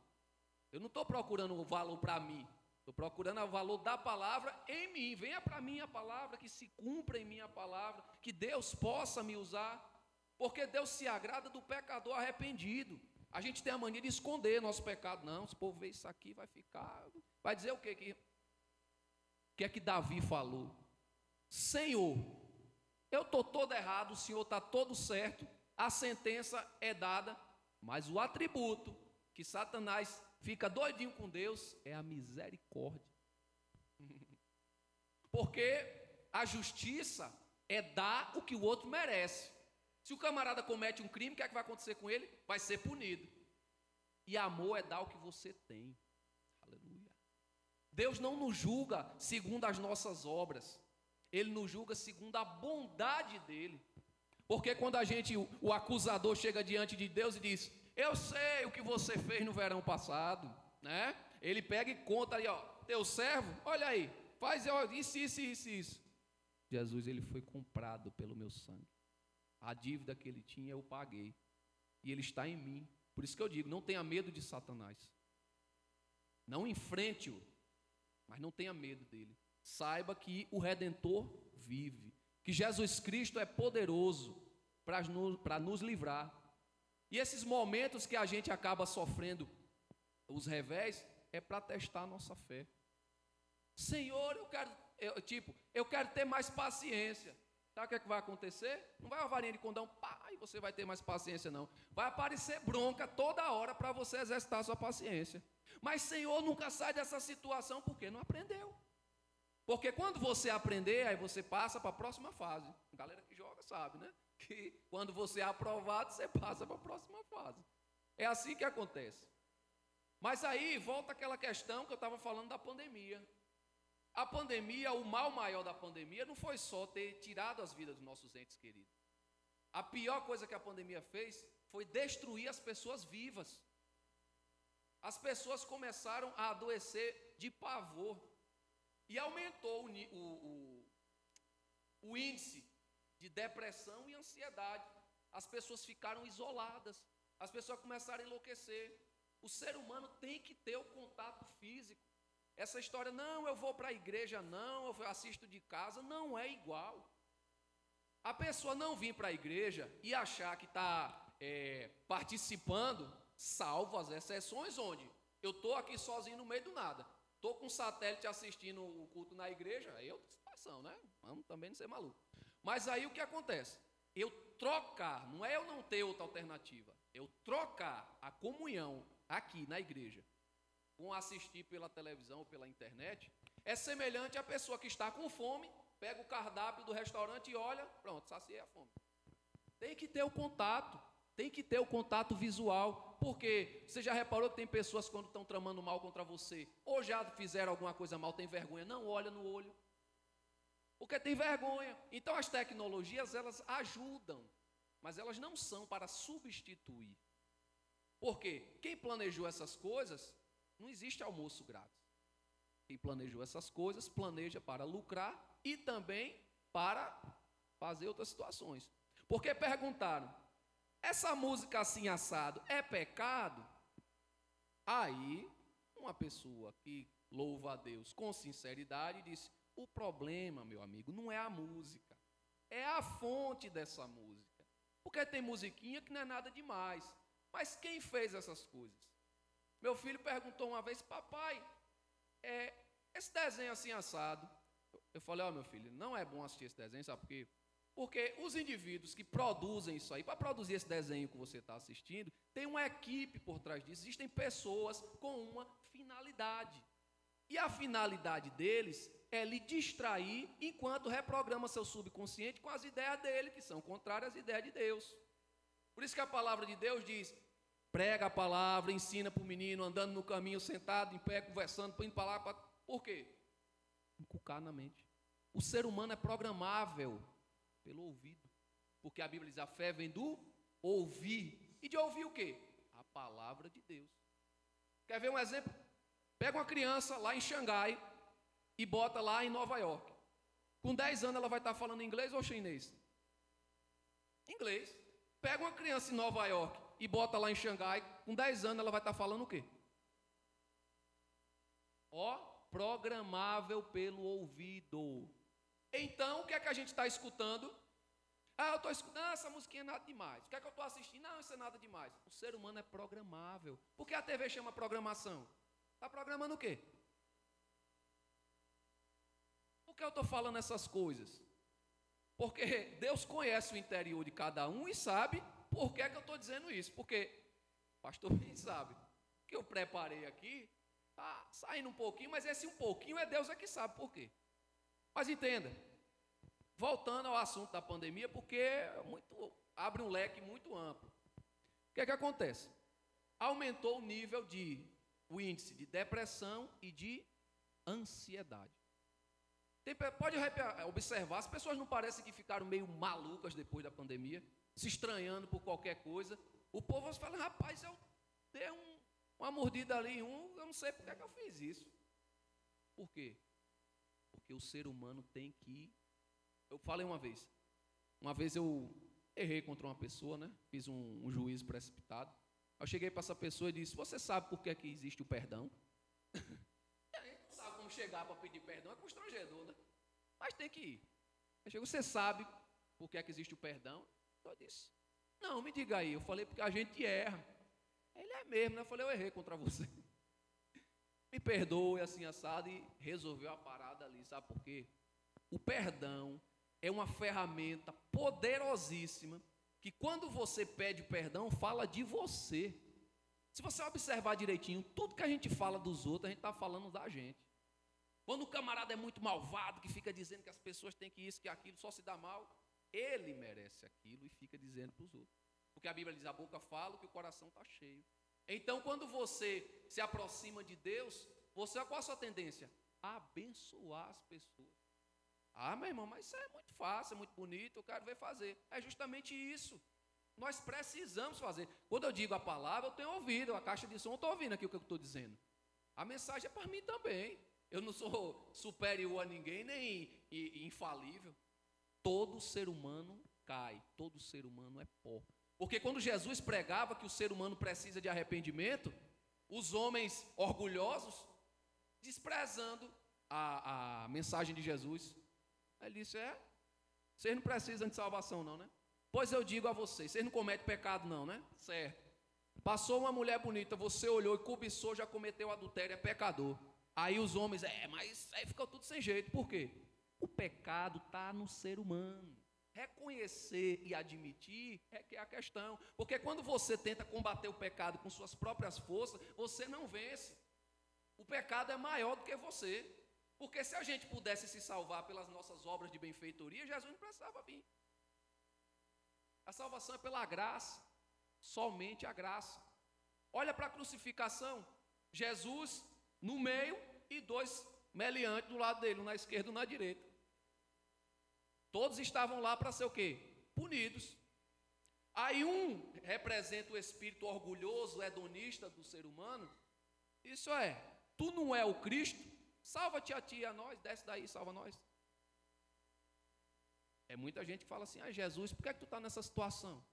Eu não estou procurando o valor para mim, estou procurando o valor da palavra em mim. Venha para mim a palavra, que se cumpra em mim a palavra, que Deus possa me usar, porque Deus se agrada do pecador arrependido. A gente tem a mania de esconder nosso pecado. Não, se o povo ver isso aqui, vai ficar... Vai dizer o quê? O que é que Davi falou? Senhor, eu estou todo errado, o Senhor está todo certo, a sentença é dada, mas o atributo que Satanás fica doidinho com Deus é a misericórdia. Porque a justiça é dar o que o outro merece. Se o camarada comete um crime, o que é que vai acontecer com ele? Vai ser punido. E amor é dar o que você tem. Aleluia. Deus não nos julga segundo as nossas obras. Ele nos julga segundo a bondade dele. Porque quando o acusador chega diante de Deus e diz: eu sei o que você fez no verão passado, né? Ele pega e conta ali, ó, teu servo, olha aí, faz isso. Jesus, ele foi comprado pelo meu sangue. A dívida que ele tinha, eu paguei. E ele está em mim. Por isso que eu digo, não tenha medo de Satanás. Não enfrente-o, mas não tenha medo dele. Saiba que o Redentor vive. Que Jesus Cristo é poderoso para nos livrar. E esses momentos que a gente acaba sofrendo os revés, é para testar a nossa fé. Senhor, eu quero ter mais paciência. Sabe o que é que vai acontecer? Não vai uma varinha de condão, pá, e você vai ter mais paciência, não. Vai aparecer bronca toda hora para você exercitar a sua paciência. Mas Senhor nunca sai dessa situação porque não aprendeu. Porque quando você aprender, aí você passa para a próxima fase. A galera que joga sabe, né? Que quando você é aprovado, você passa para a próxima fase. É assim que acontece. Mas aí volta aquela questão que eu estava falando da pandemia. A pandemia, o mal maior da pandemia não foi só ter tirado as vidas dos nossos entes queridos. A pior coisa que a pandemia fez foi destruir as pessoas vivas. As pessoas começaram a adoecer de pavor. E aumentou o índice de depressão e ansiedade. As pessoas ficaram isoladas. As pessoas começaram a enlouquecer. O ser humano tem que ter o contato físico. Essa história, não, eu vou para a igreja, não, eu assisto de casa, não é igual. A pessoa não vir para a igreja e achar que está participando, salvo as exceções, onde eu estou aqui sozinho no meio do nada. Estou com um satélite assistindo o culto na igreja, aí é outra situação, né? Vamos também não ser maluco. Mas aí o que acontece? Eu trocar, não é eu não ter outra alternativa, eu trocar a comunhão aqui na igreja com assistir pela televisão ou pela internet, é semelhante à pessoa que está com fome, pega o cardápio do restaurante e olha, pronto, saciei a fome. Tem que ter o contato, tem que ter o contato visual, porque você já reparou que tem pessoas quando estão tramando mal contra você, ou já fizeram alguma coisa mal, tem vergonha, não olha no olho, porque tem vergonha. Então as tecnologias, elas ajudam, mas elas não são para substituir. Porque quem planejou essas coisas, não existe almoço grátis. Quem planejou essas coisas, planeja para lucrar e também para fazer outras situações. Porque perguntaram, essa música assim assado é pecado? Aí, uma pessoa que louva a Deus com sinceridade disse, o problema, meu amigo, não é a música, é a fonte dessa música. Porque tem musiquinha que não é nada demais. Mas quem fez essas coisas? Meu filho perguntou uma vez, papai, esse desenho assim assado. Eu falei, meu filho, não é bom assistir esse desenho, sabe por quê? Porque os indivíduos que produzem isso aí, para produzir esse desenho que você está assistindo, tem uma equipe por trás disso, existem pessoas com uma finalidade. E a finalidade deles é lhe distrair enquanto reprograma seu subconsciente com as ideias dele, que são contrárias às ideias de Deus. Por isso que a palavra de Deus diz, prega a palavra, ensina para o menino, andando no caminho, sentado, em pé, conversando, indo para lá. Por quê? Inculcar na mente. O ser humano é programável pelo ouvido. Porque a Bíblia diz, a fé vem do ouvir. E de ouvir o quê? A palavra de Deus. Quer ver um exemplo? Pega uma criança lá em Xangai e bota lá em Nova York. Com 10 anos ela vai estar falando inglês ou chinês? Inglês. Pega uma criança em Nova York e bota lá em Xangai, com 10 anos ela vai estar falando o quê? Ó, programável pelo ouvido. Então, o que é que a gente está escutando? Ah, eu estou escutando, essa musiquinha é nada demais. O que é que eu estou assistindo? Não, isso é nada demais. O ser humano é programável. Por que a TV chama programação? Está programando o quê? Por que eu estou falando essas coisas? Porque Deus conhece o interior de cada um e sabe por que é que eu estou dizendo isso. Porque o pastor bem sabe que eu preparei aqui, está saindo um pouquinho, mas esse um pouquinho é Deus é que sabe por quê. Mas entenda, voltando ao assunto da pandemia, porque abre um leque muito amplo. O que é que acontece? Aumentou o índice de depressão e de ansiedade. Pode observar, as pessoas não parecem que ficaram meio malucas depois da pandemia, se estranhando por qualquer coisa. O povo fala, rapaz, eu dei uma mordida ali em eu não sei por que é que eu fiz isso. Por quê? Porque o ser humano tem que... Eu falei uma vez eu errei contra uma pessoa, né? Fiz um juízo precipitado. Eu cheguei para essa pessoa e disse, você sabe por que é que existe o perdão? Sabe como chegar para pedir perdão, é constrangedor, né? Mas tem que ir. Eu chego, você sabe por que é que existe o perdão? Eu disse, não, me diga aí. Eu falei, porque a gente erra. Ele é mesmo, né? Eu falei, eu errei contra você. Me perdoe, assim, assado, e resolveu a parada ali, sabe por quê? O perdão é uma ferramenta poderosíssima, que quando você pede perdão, fala de você. Se você observar direitinho, tudo que a gente fala dos outros, a gente está falando da gente. Quando o camarada é muito malvado, que fica dizendo que as pessoas têm que isso, que aquilo, só se dá mal, ele merece aquilo e fica dizendo para os outros. Porque a Bíblia diz, a boca fala, que o coração está cheio. Então, quando você se aproxima de Deus, qual a sua tendência? A abençoar as pessoas. Ah, meu irmão, mas isso é muito fácil, é muito bonito, eu quero ver fazer. É justamente isso. Nós precisamos fazer. Quando eu digo a palavra, eu tenho ouvido, a caixa de som, eu estou ouvindo aqui o que eu estou dizendo. A mensagem é para mim também. Eu não sou superior a ninguém, nem infalível. Todo ser humano cai, todo ser humano é pó. Porque quando Jesus pregava que o ser humano precisa de arrependimento, os homens orgulhosos, desprezando a mensagem de Jesus, ele disse, vocês não precisam de salvação não, né? Pois eu digo a vocês não cometem pecado não, né? Certo. Passou uma mulher bonita, você olhou e cobiçou, já cometeu adultério, é pecador. Aí os homens, mas aí ficou tudo sem jeito. Por quê? O pecado está no ser humano. Reconhecer e admitir é que é a questão. Porque quando você tenta combater o pecado com suas próprias forças, você não vence. O pecado é maior do que você. Porque se a gente pudesse se salvar pelas nossas obras de benfeitoria, Jesus não precisava vir. A salvação é pela graça, somente a graça. Olha para a crucificação, Jesus no meio e 2 meliantes do lado dele, um na esquerda e um na direita. Todos estavam lá para ser o quê? Punidos. Aí um representa o espírito orgulhoso, hedonista do ser humano. Isso tu não é o Cristo? Salva-te a ti e a nós, desce daí, salva nós. É muita gente que fala assim, Jesus, por que é que tu está nessa situação?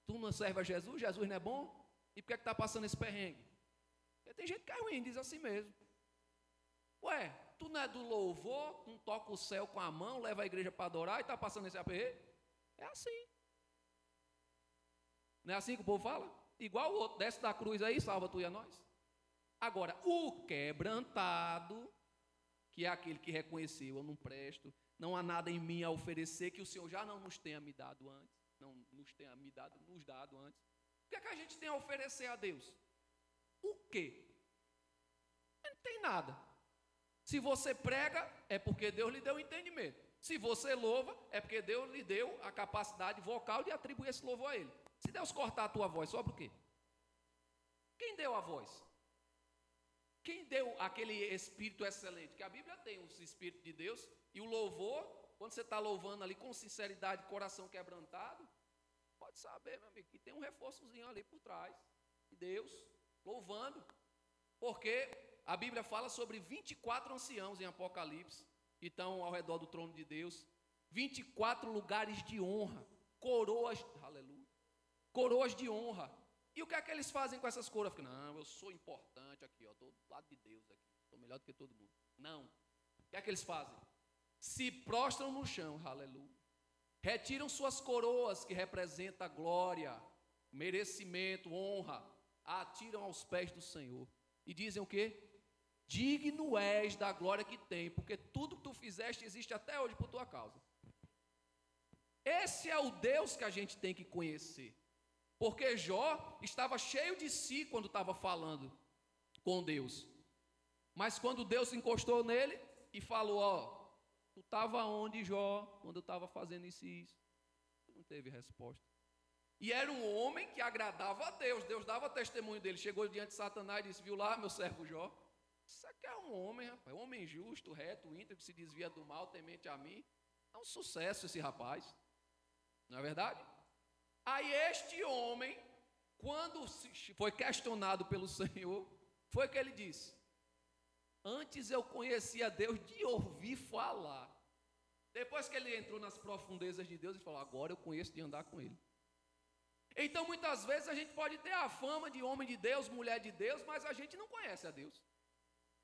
Tu não serve a Jesus? Jesus não é bom? E por que é que está passando esse perrengue? Porque tem gente que é ruim, diz assim mesmo. Tu não é do louvor, não toca o céu com a mão, leva a igreja para adorar e está passando esse aperreio? É assim. Não é assim que o povo fala? Igual o outro, desce da cruz aí, salva tu e a nós. Agora, o quebrantado, que é aquele que reconheceu, eu não presto, não há nada em mim a oferecer que o Senhor já não nos tenha me dado antes, não nos tenha nos dado antes. O que é que a gente tem a oferecer a Deus? O quê? Não tem nada. Se você prega, é porque Deus lhe deu entendimento. Se você louva, é porque Deus lhe deu a capacidade vocal de atribuir esse louvor a Ele. Se Deus cortar a tua voz, sobra o quê? Quem deu a voz? Quem deu aquele espírito excelente? Que a Bíblia tem os espíritos de Deus e o louvor, quando você está louvando ali com sinceridade, coração quebrantado, pode saber, meu amigo, que tem um reforçozinho ali por trás. de Deus, louvando, porque a Bíblia fala sobre 24 anciãos em Apocalipse, que estão ao redor do trono de Deus, 24 lugares de honra, coroas, aleluia, coroas de honra. E o que é que eles fazem com essas coroas? Não, eu sou importante aqui, estou do lado de Deus aqui, estou melhor do que todo mundo. Não. O que é que eles fazem? Se prostram no chão, aleluia. Retiram suas coroas, que representam glória, merecimento, honra, atiram aos pés do Senhor. E dizem o quê? Digno és da glória que tem, porque tudo que tu fizeste existe até hoje por tua causa. Esse é o Deus que a gente tem que conhecer. Porque Jó estava cheio de si quando estava falando com Deus. Mas quando Deus encostou nele e falou, ó, tu estava onde, Jó, quando eu estava fazendo isso e isso? Não teve resposta. E era um homem que agradava a Deus. Deus dava testemunho dele. Chegou diante de Satanás e disse, viu lá, meu servo Jó? Isso aqui é um homem, rapaz. Um homem justo, reto, íntegro, que se desvia do mal, temente a mim. É um sucesso esse rapaz. Não é verdade? Aí este homem, quando foi questionado pelo Senhor, foi que ele disse, antes eu conhecia Deus de ouvir falar. Depois que ele entrou nas profundezas de Deus, ele falou, agora eu conheço de andar com ele. Então muitas vezes a gente pode ter a fama de homem de Deus, mulher de Deus, mas a gente não conhece a Deus.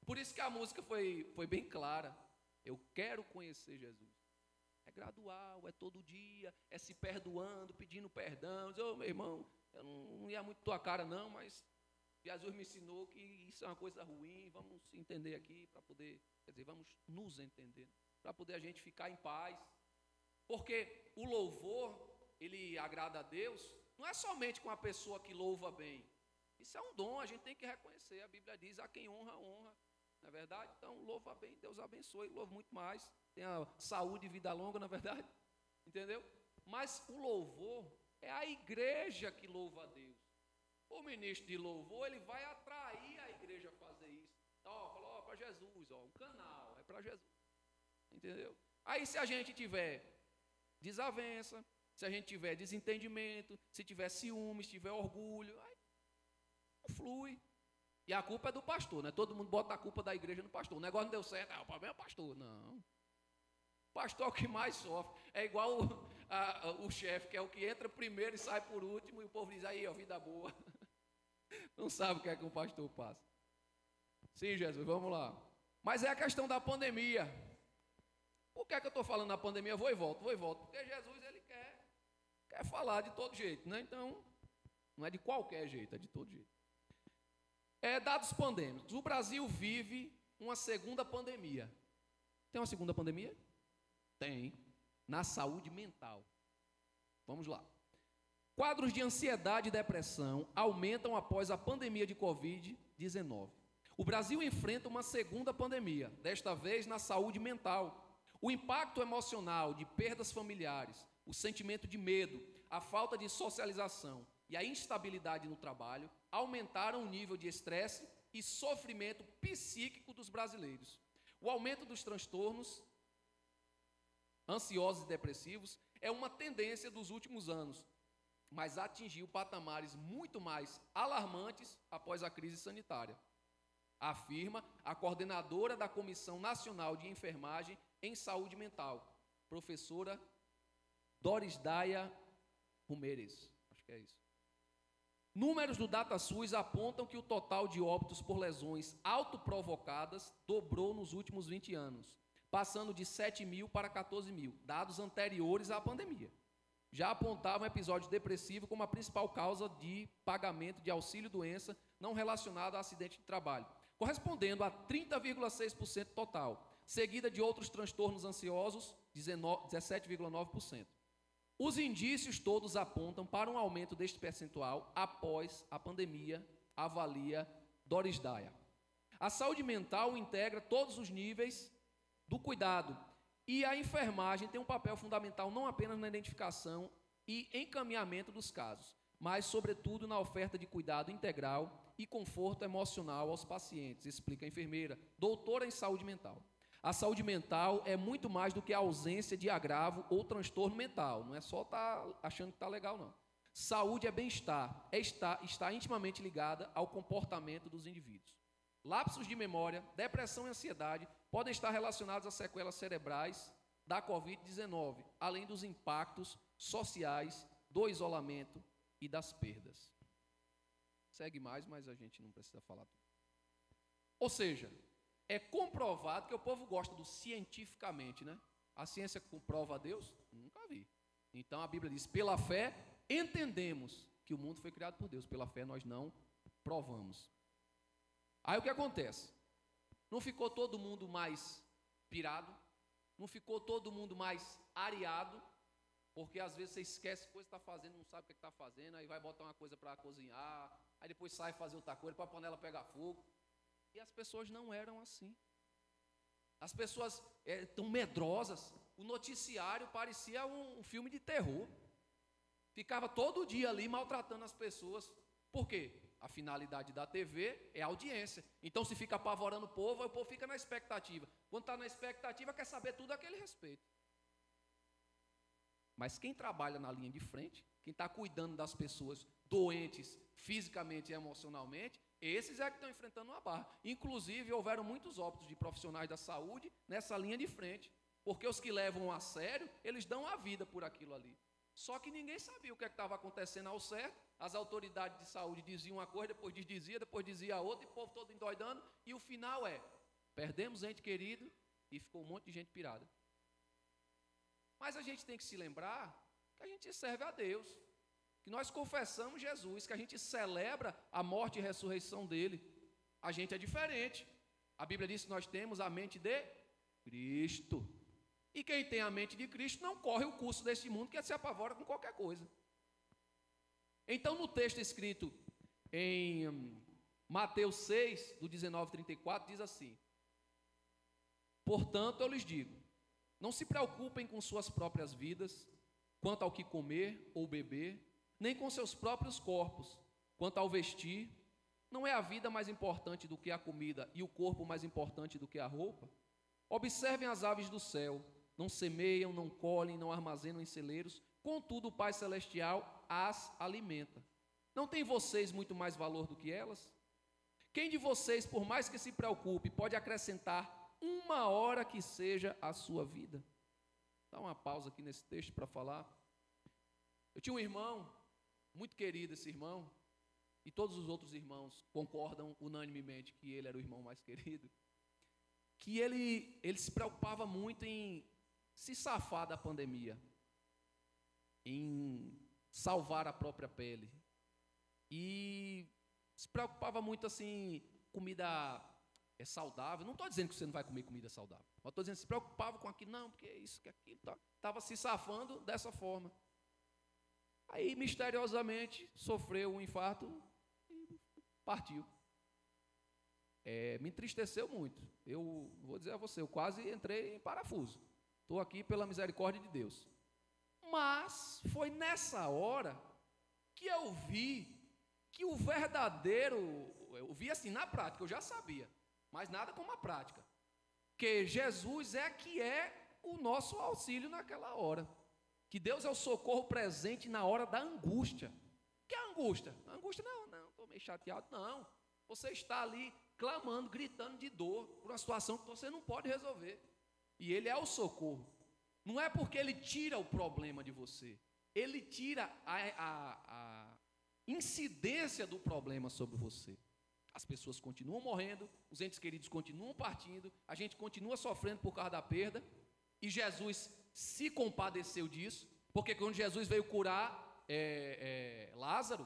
Por isso que a música foi bem clara. Eu quero conhecer Jesus. É gradual, é todo dia, é se perdoando, pedindo perdão. Diz, ô meu irmão, eu não ia muito tua cara não, mas Jesus me ensinou que isso é uma coisa ruim, vamos se entender aqui para poder, quer dizer, vamos nos entender, para poder a gente ficar em paz. Porque o louvor, ele agrada a Deus, não é somente com a pessoa que louva bem. Isso é um dom, a gente tem que reconhecer. A Bíblia diz, a quem honra, honra. Não é verdade? Então, louva bem, Deus abençoe, louva muito mais. Tenha saúde e vida longa, na verdade. Entendeu? Mas o louvor é a igreja que louva a Deus. O ministro de louvor, ele vai atrair a igreja a fazer isso. Ó, falou para Jesus, ó, um canal, é para Jesus. Entendeu? Aí se a gente tiver desavença, se a gente tiver desentendimento, se tiver ciúmes, se tiver orgulho, aí não flui. E a culpa é do pastor, né? Todo mundo bota a culpa da igreja no pastor. O negócio não deu certo, o problema é o pastor. Não. O pastor é o que mais sofre. É igual o chefe, que é o que entra primeiro e sai por último, e o povo diz, aí, ó, vida boa. Não sabe o que é que o pastor passa. Sim, Jesus, vamos lá. Mas é a questão da pandemia. Por que é que eu estou falando da pandemia? Vou e volto. Porque Jesus, ele quer falar de todo jeito, né? Então, não é de qualquer jeito, é de todo jeito. Dados pandêmicos. O Brasil vive uma segunda pandemia. Tem uma segunda pandemia? Tem. Na saúde mental. Vamos lá. Quadros de ansiedade e depressão aumentam após a pandemia de Covid-19. O Brasil enfrenta uma segunda pandemia, desta vez na saúde mental. O impacto emocional de perdas familiares, o sentimento de medo, a falta de socialização e a instabilidade no trabalho aumentaram o nível de estresse e sofrimento psíquico dos brasileiros. O aumento dos transtornos ansiosos e depressivos é uma tendência dos últimos anos, mas atingiu patamares muito mais alarmantes após a crise sanitária, afirma a coordenadora da Comissão Nacional de Enfermagem em Saúde Mental, professora Dorisdaia Rumeres. Acho que é isso. Números do DataSUS apontam que o total de óbitos por lesões autoprovocadas dobrou nos últimos 20 anos, passando de 7 mil para 14 mil, dados anteriores à pandemia. Já apontavam episódio depressivo como a principal causa de pagamento de auxílio-doença não relacionado a acidente de trabalho, correspondendo a 30,6% total, seguida de outros transtornos ansiosos, 17,9%. Os indícios todos apontam para um aumento deste percentual após a pandemia, avalia Dorisdaia. A saúde mental integra todos os níveis do cuidado e a enfermagem tem um papel fundamental não apenas na identificação e encaminhamento dos casos, mas, sobretudo, na oferta de cuidado integral e conforto emocional aos pacientes, explica a enfermeira, doutora em saúde mental. A saúde mental é muito mais do que a ausência de agravo ou transtorno mental. Não é só estar achando que está legal, não. Saúde é bem-estar, está intimamente ligada ao comportamento dos indivíduos. Lapsos de memória, depressão e ansiedade podem estar relacionados às sequelas cerebrais da Covid-19, além dos impactos sociais, do isolamento e das perdas. Segue mais, mas a gente não precisa falar tudo. Ou seja, é comprovado que o povo gosta do cientificamente, né? A ciência comprova a Deus? Nunca vi. Então a Bíblia diz, pela fé entendemos que o mundo foi criado por Deus, pela fé nós não provamos. Aí o que acontece? Não ficou todo mundo mais pirado? Não ficou todo mundo mais areado? Porque às vezes você esquece coisa que está fazendo, não sabe o que está fazendo, aí vai botar uma coisa para cozinhar, aí depois sai fazer outra coisa para a panela pegar fogo. E as pessoas não eram assim. As pessoas tão medrosas. O noticiário parecia um filme de terror. Ficava todo dia ali maltratando as pessoas. Por quê? A finalidade da TV é a audiência. Então, se fica apavorando o povo fica na expectativa. Quando está na expectativa, quer saber tudo a aquele respeito. Mas quem trabalha na linha de frente, quem está cuidando das pessoas doentes fisicamente e emocionalmente, esses é que estão enfrentando uma barra. Inclusive, houveram muitos óbitos de profissionais da saúde nessa linha de frente. Porque os que levam a sério, eles dão a vida por aquilo ali. Só que ninguém sabia o que estava acontecendo ao certo. As autoridades de saúde diziam uma coisa, depois dizia a outra, e o povo todo endoidando. E o final perdemos ente querido e ficou um monte de gente pirada. Mas a gente tem que se lembrar que a gente serve a Deus, que nós confessamos Jesus, que a gente celebra a morte e ressurreição dele. A gente é diferente. A Bíblia diz que nós temos a mente de Cristo. E quem tem a mente de Cristo não corre o curso deste mundo, que se apavora com qualquer coisa. Então, no texto escrito em Mateus 6, do 19 ao 34, diz assim: portanto, eu lhes digo, não se preocupem com suas próprias vidas, quanto ao que comer ou beber, nem com seus próprios corpos, quanto ao vestir. Não é a vida mais importante do que a comida e o corpo mais importante do que a roupa? Observem as aves do céu, não semeiam, não colhem, não armazenam em celeiros, contudo o Pai Celestial as alimenta. Não tem vocês muito mais valor do que elas? Quem de vocês, por mais que se preocupe, pode acrescentar uma hora que seja a sua vida? Dá uma pausa aqui nesse texto para falar. Eu tinha um irmão, muito querido esse irmão, e todos os outros irmãos concordam unanimemente que ele era o irmão mais querido, que ele se preocupava muito em se safar da pandemia, em salvar a própria pele, e se preocupava muito assim, comida saudável. Não estou dizendo que você não vai comer comida saudável, mas estou dizendo que se preocupava com aquilo, não, porque isso, que aquilo, estava se safando dessa forma. Aí, misteriosamente, sofreu um infarto e partiu. Me entristeceu muito. Eu vou dizer a você, eu quase entrei em parafuso. Estou aqui pela misericórdia de Deus. Mas foi nessa hora que eu vi que o verdadeiro, eu vi assim na prática, eu já sabia, mas nada como a prática, que Jesus que é o nosso auxílio naquela hora, que Deus é o socorro presente na hora da angústia. Que é a angústia? A angústia não, estou meio chateado, não. Você está ali clamando, gritando de dor por uma situação que você não pode resolver. E Ele é o socorro. Não é porque Ele tira o problema de você. Ele tira a incidência do problema sobre você. As pessoas continuam morrendo, os entes queridos continuam partindo, a gente continua sofrendo por causa da perda. E Jesus se compadeceu disso, porque quando Jesus veio curar Lázaro,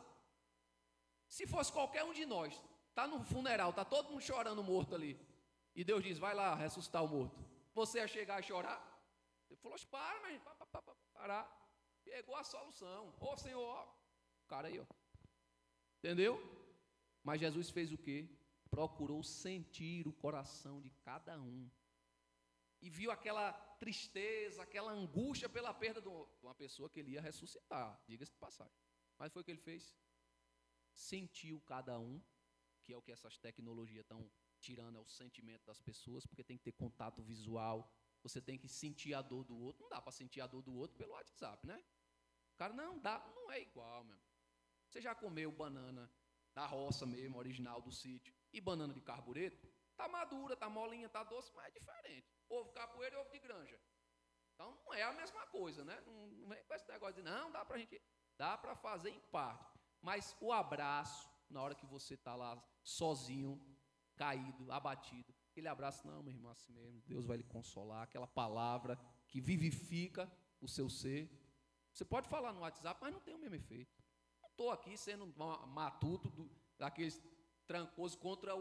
se fosse qualquer um de nós, está no funeral, está todo mundo chorando morto ali, e Deus diz, vai lá ressuscitar o morto, você ia chegar e chorar? Ele falou, para, mas parar. Pegou a solução. Ô Senhor, ó, o cara aí, ó. Entendeu? Mas Jesus fez o quê? Procurou sentir o coração de cada um. E viu aquela tristeza, aquela angústia pela perda de uma pessoa que ele ia ressuscitar, diga-se de passagem. Mas foi o que ele fez? Sentiu cada um, que é o que essas tecnologias estão tirando, é o sentimento das pessoas, porque tem que ter contato visual, você tem que sentir a dor do outro. Não dá para sentir a dor do outro pelo WhatsApp, né? O cara, não, dá, não é igual, meu. Você já comeu banana da roça mesmo, original do sítio, e banana de carbureto? Tá madura, tá molinha, tá doce, mas é diferente. Ovo capoeira e ovo de granja. Então não é a mesma coisa, né? Não vem com esse negócio de, não, dá pra gente, dá pra fazer em parte. Mas o abraço, na hora que você tá lá sozinho, caído, abatido, aquele abraço, não, meu irmão, assim mesmo, Deus vai lhe consolar, aquela palavra que vivifica o seu ser. Você pode falar no WhatsApp, mas não tem o mesmo efeito. Não estou aqui sendo matuto daqueles trancosos contra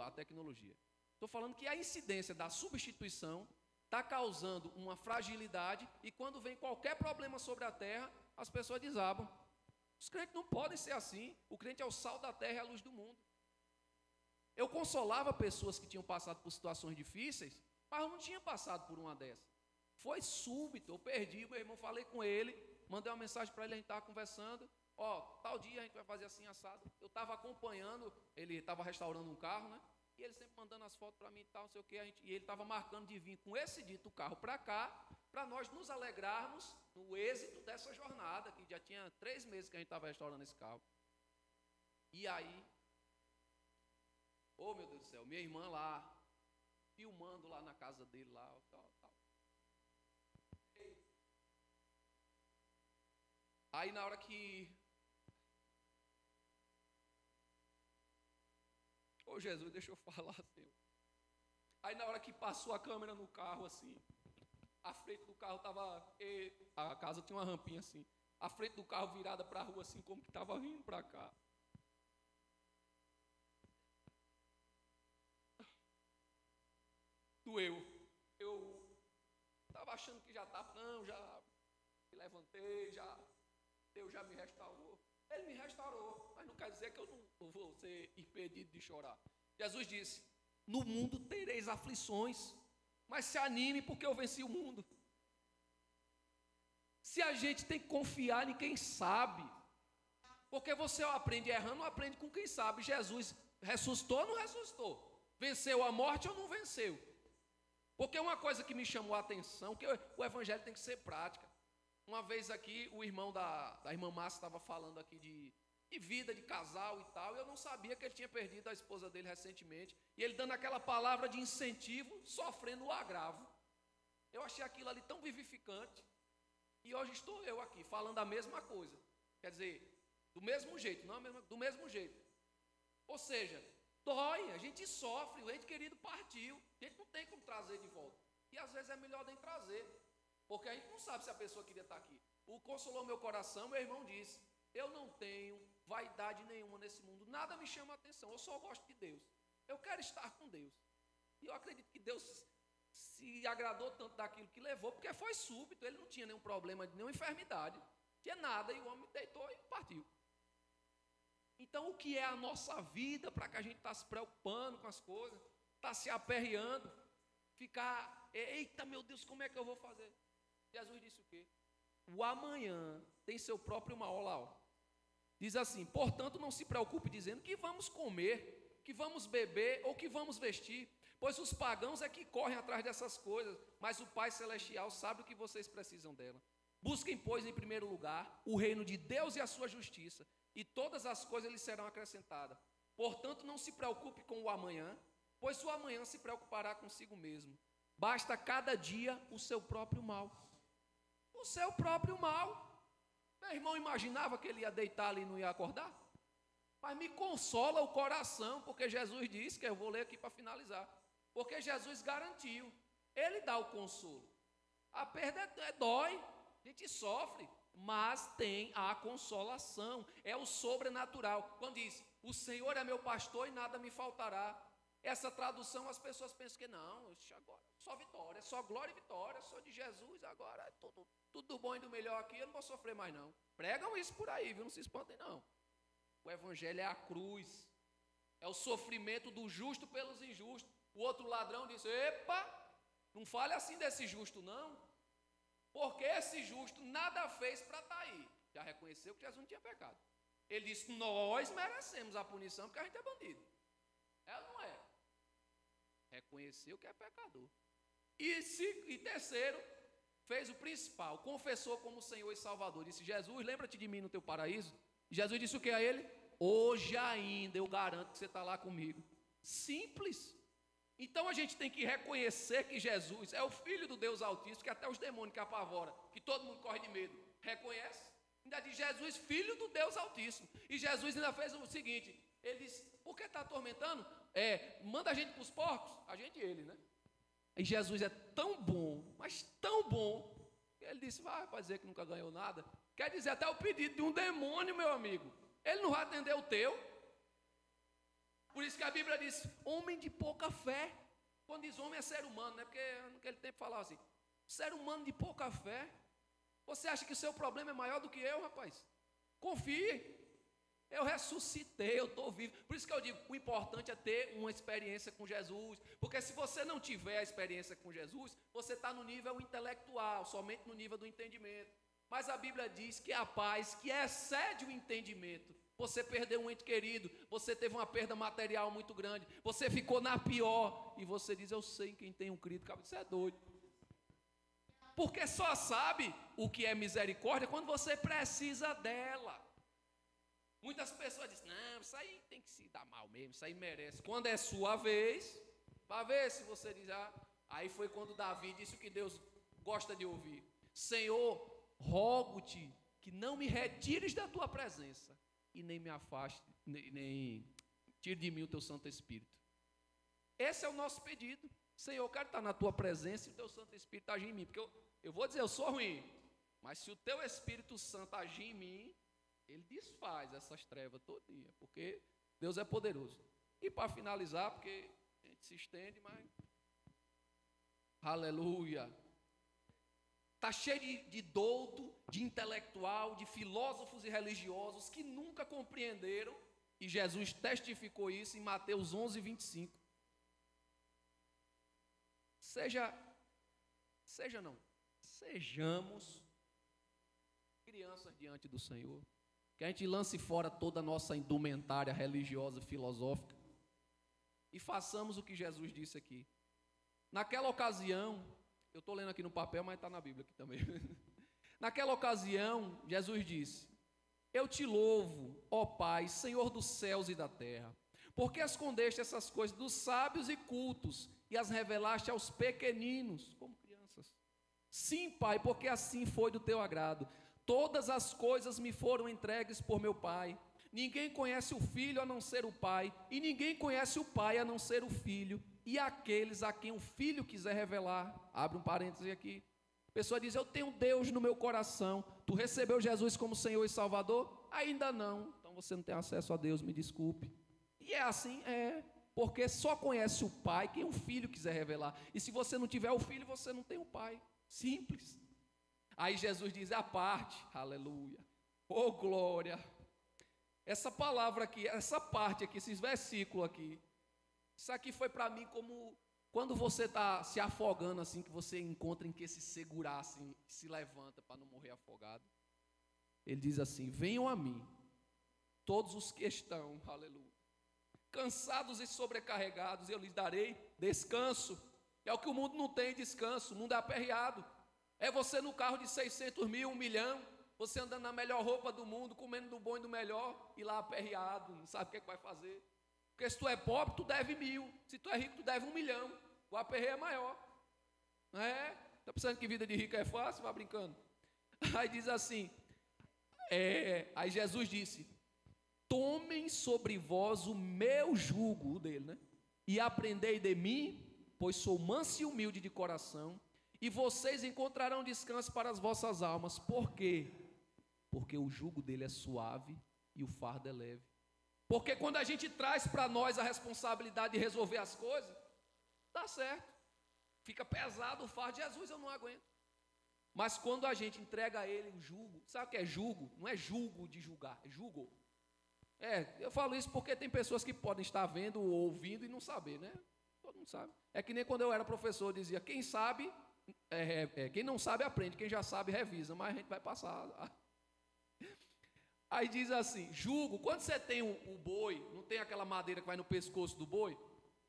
a tecnologia. Estou falando que a incidência da substituição está causando uma fragilidade e quando vem qualquer problema sobre a terra, as pessoas desabam. Os crentes não podem ser assim. O crente é o sal da terra e a luz do mundo. Eu consolava pessoas que tinham passado por situações difíceis, mas eu não tinha passado por uma dessas. Foi súbito, eu perdi, meu irmão, falei com ele, mandei uma mensagem para ele, a gente estava conversando, tal dia a gente vai fazer assim, assado. Eu estava acompanhando, ele estava restaurando um carro, né? E ele sempre mandando as fotos para mim e tal, não sei o quê, e ele estava marcando de vir com esse dito carro para cá, para nós nos alegrarmos no êxito dessa jornada, que já tinha 3 meses que a gente estava restaurando esse carro. E aí, meu Deus do céu, minha irmã lá, filmando lá na casa dele, lá, tal. Aí na hora que... Jesus, deixa eu falar, Senhor. Aí na hora que passou a câmera no carro, assim, a frente do carro estava... A casa tinha uma rampinha assim. A frente do carro virada para a rua, assim, como que estava vindo para cá. Doeu. Eu estava achando que já estava... Não, já me levantei, Deus já me restaurou. Ele me restaurou, mas não quer dizer que eu não vou ser impedido de chorar. Jesus disse, no mundo tereis aflições, mas se anime porque eu venci o mundo. Se a gente tem que confiar em quem sabe, porque você aprende errando, não aprende com quem sabe. Jesus ressuscitou ou não ressuscitou? Venceu a morte ou não venceu? Porque uma coisa que me chamou a atenção, que o evangelho tem que ser prática. Uma vez aqui, o irmão da irmã Márcia estava falando aqui de vida, de casal e tal, e eu não sabia que ele tinha perdido a esposa dele recentemente, e ele dando aquela palavra de incentivo, sofrendo o agravo. Eu achei aquilo ali tão vivificante, e hoje estou eu aqui, falando a mesma coisa. Quer dizer, do mesmo jeito, não do mesmo jeito. Ou seja, dói, a gente sofre, o ente querido partiu, a gente não tem como trazer de volta. E às vezes é melhor nem trazer. Porque a gente não sabe se a pessoa queria estar aqui. O consolou meu coração, meu irmão disse, eu não tenho vaidade nenhuma nesse mundo, nada me chama a atenção, eu só gosto de Deus. Eu quero estar com Deus. E eu acredito que Deus se agradou tanto daquilo que levou, porque foi súbito, ele não tinha nenhum problema, nenhuma enfermidade, não tinha nada, e o homem deitou e partiu. Então, o que é a nossa vida para que a gente está se preocupando com as coisas, está se aperreando, ficar, eita meu Deus, como é que eu vou fazer? Jesus disse o quê? O amanhã tem seu próprio mal. Lá, ó. Diz assim, portanto não se preocupe dizendo que vamos comer, que vamos beber ou que vamos vestir, pois os pagãos é que correm atrás dessas coisas, mas o Pai Celestial sabe o que vocês precisam dela. Busquem, pois, em primeiro lugar, o reino de Deus e a sua justiça, e todas as coisas lhes serão acrescentadas. Portanto não se preocupe com o amanhã, pois o amanhã se preocupará consigo mesmo. Basta cada dia o seu próprio mal. O seu próprio mal. Meu irmão imaginava que ele ia deitar ali e não ia acordar? Mas me consola o coração, porque Jesus disse, que eu vou ler aqui para finalizar, porque Jesus garantiu, ele dá o consolo. A perda dói, a gente sofre, mas tem a consolação, é o sobrenatural. Quando diz, o Senhor é meu pastor e nada me faltará. Essa tradução as pessoas pensam que não, agora só vitória, só glória e vitória, sou de Jesus, agora é tudo do bom e do melhor aqui, eu não vou sofrer mais não. Pregam isso por aí, viu? Não se espantem não. O evangelho é a cruz, é o sofrimento do justo pelos injustos. O outro ladrão disse, epa, não fale assim desse justo não, porque esse justo nada fez para estar aí. Já reconheceu que Jesus não tinha pecado. Ele disse, nós merecemos a punição porque a gente é bandido. Ela não é. Reconheceu que é pecador. E terceiro, fez o principal, confessou como Senhor e Salvador. Disse: Jesus, lembra-te de mim no teu paraíso. Jesus disse o que a ele? Hoje ainda eu garanto que você está lá comigo. Simples. Então a gente tem que reconhecer que Jesus é o Filho do Deus Altíssimo, que até os demônios que apavoram, que todo mundo corre de medo, reconhece. Ainda diz Jesus, Filho do Deus Altíssimo. E Jesus ainda fez o seguinte, ele disse: por que está atormentando? Manda a gente para os porcos. A gente e ele, né? E Jesus é tão bom, mas tão bom, que ele disse: vai dizer que nunca ganhou nada. Quer dizer, até o pedido de um demônio, meu amigo, ele não vai atender o teu. Por isso que a Bíblia diz: homem de pouca fé. Quando diz homem é ser humano, né? Porque naquele tempo falava assim: ser humano de pouca fé. Você acha que o seu problema é maior do que eu, rapaz? Confie. Eu ressuscitei, eu estou vivo. Por isso que eu digo, o importante é ter uma experiência com Jesus. Porque se você não tiver a experiência com Jesus, você está no nível intelectual, somente no nível do entendimento. Mas a Bíblia diz que a paz, que excede o entendimento. Você perdeu um ente querido, você teve uma perda material muito grande, você ficou na pior, e você diz: eu sei em quem tenho crido. Cara, você é doido. Porque só sabe o que é misericórdia quando você precisa dela. Muitas pessoas dizem: não, isso aí tem que se dar mal mesmo, isso aí merece. Quando é sua vez, para ver se você diz: aí foi quando Davi disse o que Deus gosta de ouvir: Senhor, rogo-te que não me retires da tua presença e nem me afaste, nem tire de mim o teu Santo Espírito. Esse é o nosso pedido. Senhor, eu quero estar na tua presença e o teu Santo Espírito agir em mim. Porque eu vou dizer, eu sou ruim, mas se o teu Espírito Santo agir em mim, ele desfaz essas trevas todinha, porque Deus é poderoso. E para finalizar, porque a gente se estende, mas aleluia. Está cheio de douto, de intelectual, de filósofos e religiosos que nunca compreenderam, e Jesus testificou isso em Mateus 11, 25. Sejamos crianças diante do Senhor, que a gente lance fora toda a nossa indumentária religiosa, filosófica, e façamos o que Jesus disse aqui. Naquela ocasião, eu estou lendo aqui no papel, mas está na Bíblia aqui também. Naquela ocasião, Jesus disse: eu te louvo, ó Pai, Senhor dos céus e da terra, porque escondeste essas coisas dos sábios e cultos e as revelaste aos pequeninos, como crianças. Sim, Pai, porque assim foi do teu agrado. Todas as coisas me foram entregues por meu Pai. Ninguém conhece o Filho a não ser o Pai, e ninguém conhece o Pai a não ser o Filho, e aqueles a quem o Filho quiser revelar. Abre um parêntese aqui. A pessoa diz: eu tenho Deus no meu coração. Tu recebeu Jesus como Senhor e Salvador? Ainda não. Então você não tem acesso a Deus, me desculpe. E é assim? Porque só conhece o Pai quem o Filho quiser revelar. E se você não tiver o Filho, você não tem o Pai. Simples. Aí Jesus diz a parte, aleluia, oh glória. Essa palavra aqui, essa parte aqui, esses versículos aqui, isso aqui foi para mim como quando você está se afogando assim, que você encontra em que se segurar assim, se levanta para não morrer afogado. Ele diz assim: venham a mim, todos os que estão, aleluia, cansados e sobrecarregados, eu lhes darei descanso. É o que o mundo não tem, descanso. O mundo é aperreado. É você no carro de 600 mil, 1 milhão, você andando na melhor roupa do mundo, comendo do bom e do melhor, e lá aperreado, não sabe o que vai fazer. Porque se tu é pobre, tu deve 1.000. Se tu é rico, tu deve 1 milhão. O aperreio é maior. Está pensando que vida de rico é fácil? Vai brincando. Aí diz assim, aí Jesus disse: tomem sobre vós o meu jugo, o dele, né? E aprendei de mim, pois sou manso e humilde de coração, e vocês encontrarão descanso para as vossas almas. Por quê? Porque o jugo dele é suave e o fardo é leve. Porque quando a gente traz para nós a responsabilidade de resolver as coisas, dá certo. Fica pesado o fardo. Jesus, eu não aguento. Mas quando a gente entrega a ele o jugo, sabe o que é jugo? Não é julgo de julgar, é jugo. Eu falo isso porque tem pessoas que podem estar vendo ou ouvindo e não saber, né? Todo mundo sabe. É que nem quando eu era professor, eu dizia: quem sabe, quem não sabe aprende, quem já sabe revisa, mas a gente vai passar. Aí diz assim, jugo, quando você tem o boi, não tem aquela madeira que vai no pescoço do boi?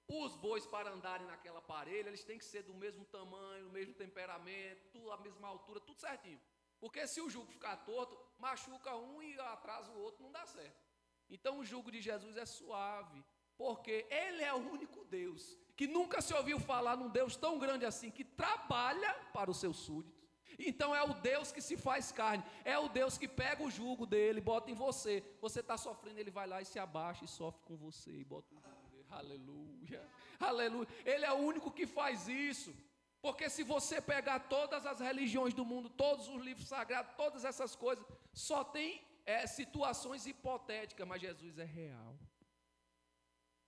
Os bois, para andarem naquela parelha, eles têm que ser do mesmo tamanho, do mesmo temperamento, tudo a mesma altura, tudo certinho. Porque se o jugo ficar torto, machuca um e atrasa o outro, não dá certo. Então o jugo de Jesus é suave, porque Ele é o único Deus que nunca se ouviu falar num Deus tão grande assim, que trabalha para os seus súditos. Então é o Deus que se faz carne, é o Deus que pega o jugo dele, bota em você. Você está sofrendo, Ele vai lá e se abaixa e sofre com você e bota o jugo dele. Aleluia, aleluia. Ele é o único que faz isso. Porque se você pegar todas as religiões do mundo, todos os livros sagrados, todas essas coisas, só tem situações hipotéticas, mas Jesus é real.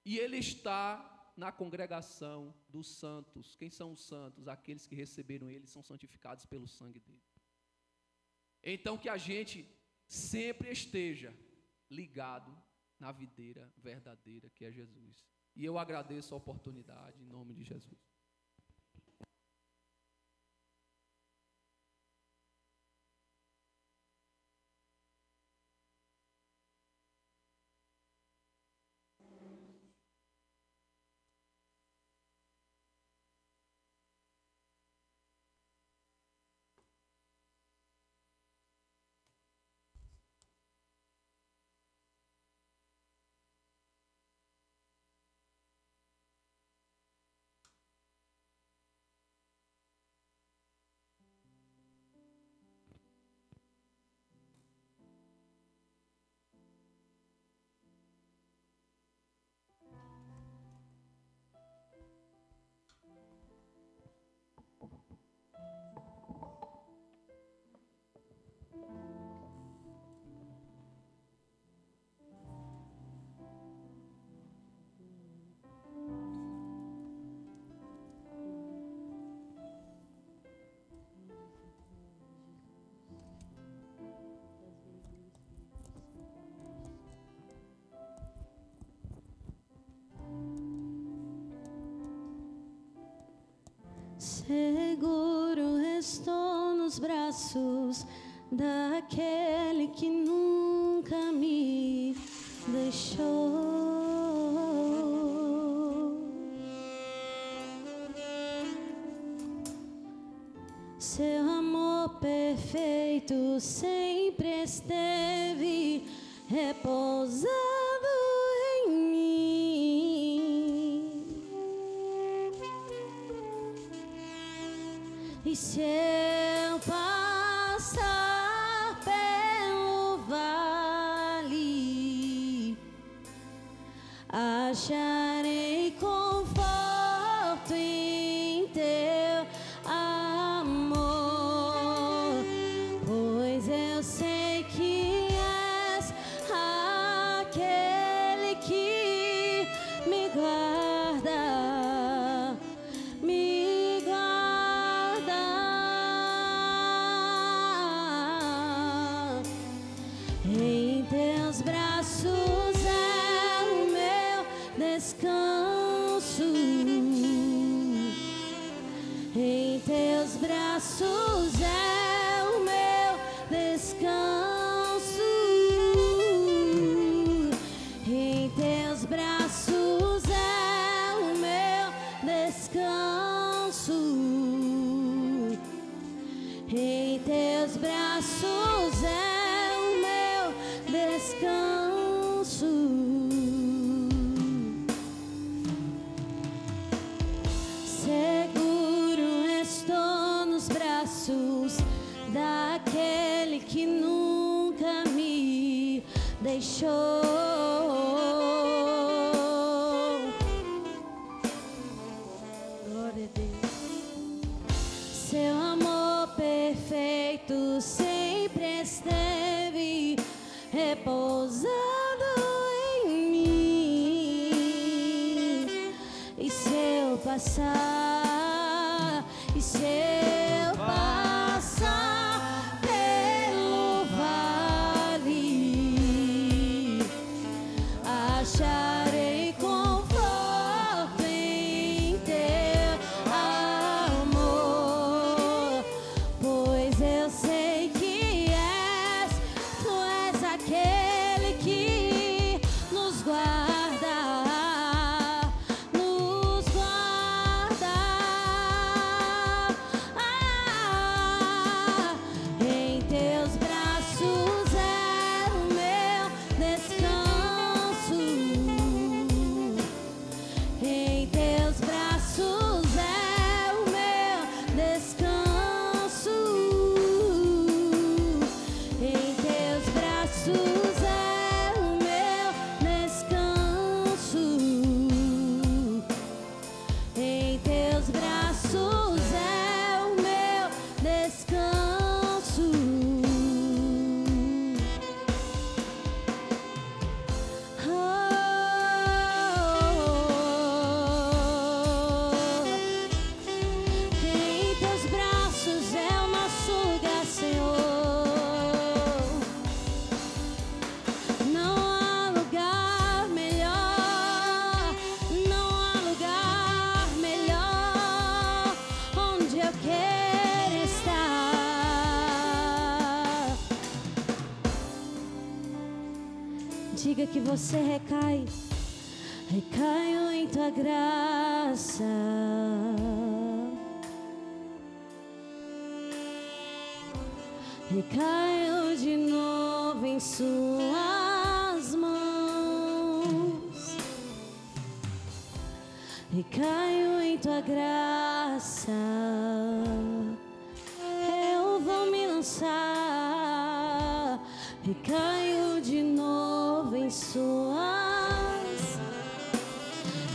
E Ele está na congregação dos santos. Quem são os santos? Aqueles que receberam Ele, são santificados pelo sangue dele. Então que a gente sempre esteja ligado na videira verdadeira que é Jesus. E eu agradeço a oportunidade em nome de Jesus. Seguro estou nos braços daquele que nunca me deixou. Seu amor perfeito sempre esteve repousado em mim. E se eu passar pelo vale, acharei conforto em teu amor, pois eu sei que és aquele que me guarda, me guarda. Em teus braços é o meu descanso. Em teus braços é o meu descanso. Em teus braços é o meu descanso. Em teus braços é o meu descanso. Seguro estou nos braços daquele que nunca me deixou. Glória a Deus. Seu amor perfeito sempre esteve repousado em mim. E se eu passar, e se eu passar pelo vale, acharei conforto em teu amor, pois eu sei que tu és aquele que nos guarda, nos Diga que você recai. Recaio em tua graça. Recaio de novo em suas mãos. Recaio em tua graça. Eu vou me lançar. Recaio de novo em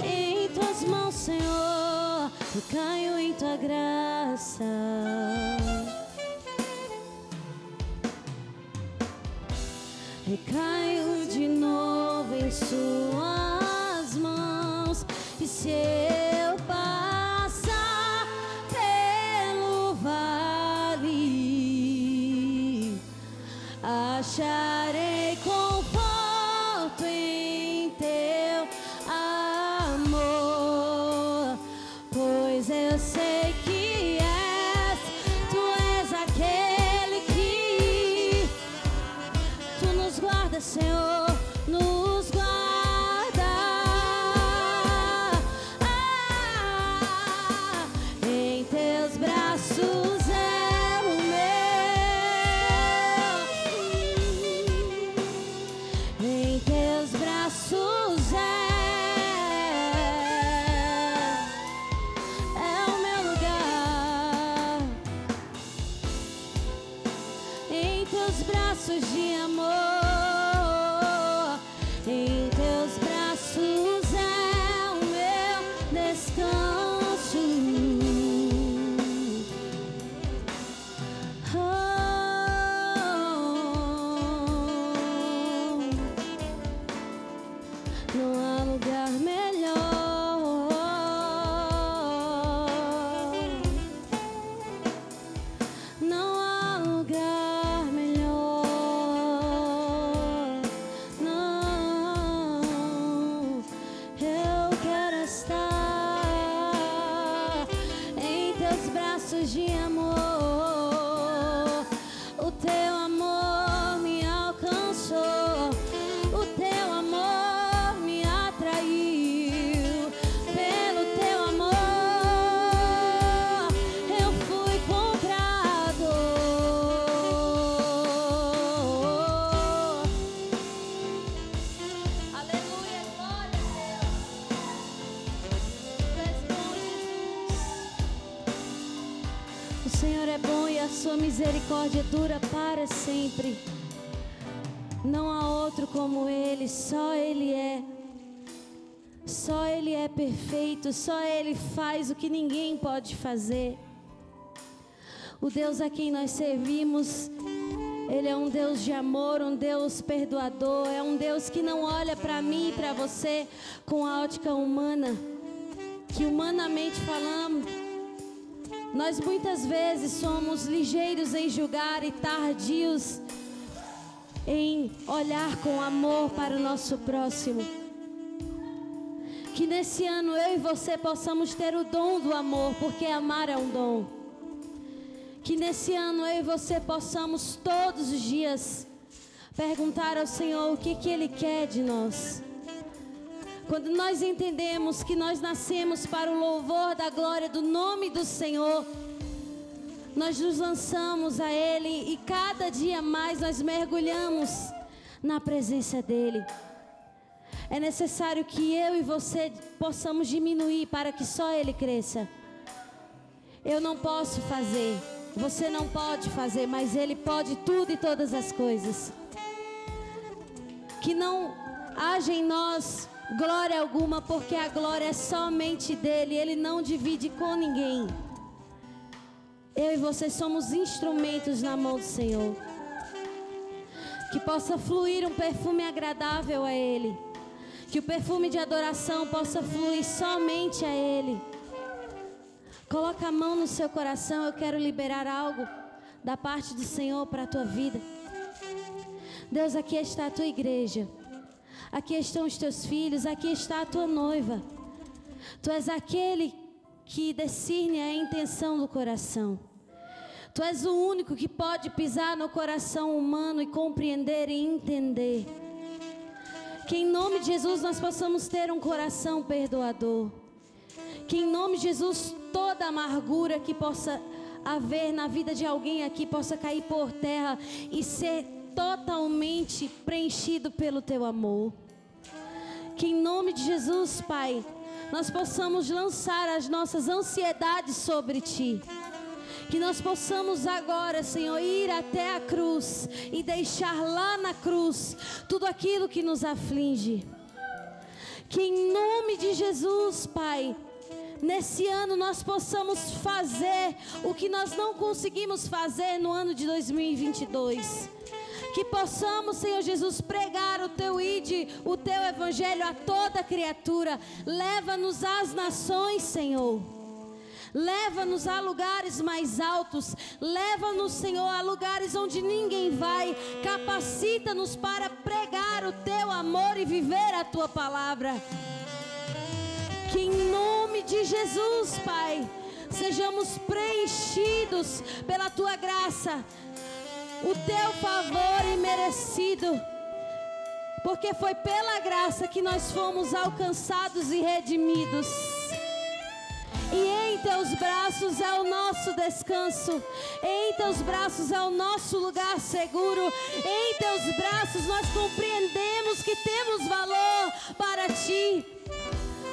em tuas mãos, Senhor. Recaio em tua graça. Recaio de novo em suas mãos. E se eu passar pelo vale, acharei conforto em teu amor, pois eu sei que tu és aquele que tu nos guarda, Senhor, nos guarda. Em teus braços é o meu. Em teus braços é o meu lugar. Em teus braços de amor. Em teus braços é o meu descanso. Não há lugar melhor. Não há lugar melhor. Não, eu quero estar em teus braços de amor. O teu amor me alcançou. O teu amor me atraiu. Pelo teu amor eu fui comprado. Aleluia, glória a Deus. O Senhor é bom e a sua misericórdia dura para sempre. Não há outro como Ele, só Ele é. Só Ele é perfeito, só Ele faz o que ninguém pode fazer. O Deus a quem nós servimos, Ele é um Deus de amor, um Deus perdoador. É um Deus que não olha para mim e para você com a ótica humana, que humanamente falando, nós muitas vezes somos ligeiros em julgar e tardios em olhar com amor para o nosso próximo. Que nesse ano eu e você possamos ter o dom do amor, porque amar é um dom. Que nesse ano eu e você possamos todos os dias perguntar ao Senhor o que Ele quer de nós. Quando nós entendemos que nós nascemos para o louvor da glória do nome do Senhor, nós nos lançamos a Ele e cada dia mais nós mergulhamos na presença dEle. É necessário que eu e você possamos diminuir para que só Ele cresça. Eu não posso fazer, você não pode fazer, mas Ele pode tudo e todas as coisas. Que não haja em nós glória alguma, porque a glória é somente dEle, Ele não divide com ninguém. Eu e você somos instrumentos na mão do Senhor. Que possa fluir um perfume agradável a Ele. Que o perfume de adoração possa fluir somente a Ele. Coloca a mão no seu coração. Eu quero liberar algo da parte do Senhor para a tua vida. Deus, aqui está a tua igreja. Aqui estão os teus filhos. Aqui está a tua noiva. Tu és aquele que discerne a intenção do coração. Tu és o único que pode pisar no coração humano e compreender e entender. Que em nome de Jesus nós possamos ter um coração perdoador. Que em nome de Jesus toda amargura que possa haver na vida de alguém aqui possa cair por terra e ser totalmente preenchido pelo teu amor. Que em nome de Jesus, Pai, nós possamos lançar as nossas ansiedades sobre Ti. Que nós possamos agora, Senhor, ir até a cruz e deixar lá na cruz tudo aquilo que nos aflige. Que em nome de Jesus, Pai, nesse ano nós possamos fazer o que nós não conseguimos fazer no ano de 2022. Que possamos, Senhor Jesus, pregar o Teu ide, o Teu evangelho a toda criatura. Leva-nos às nações, Senhor. Leva-nos a lugares mais altos. Leva-nos, Senhor, a lugares onde ninguém vai. Capacita-nos para pregar o Teu amor e viver a Tua palavra. Que em nome de Jesus, Pai, sejamos preenchidos pela Tua graça, o Teu favor imerecido, porque foi pela graça que nós fomos alcançados e redimidos. E em Teus braços é o nosso descanso, em Teus braços é o nosso lugar seguro, em Teus braços nós compreendemos que temos valor para Ti.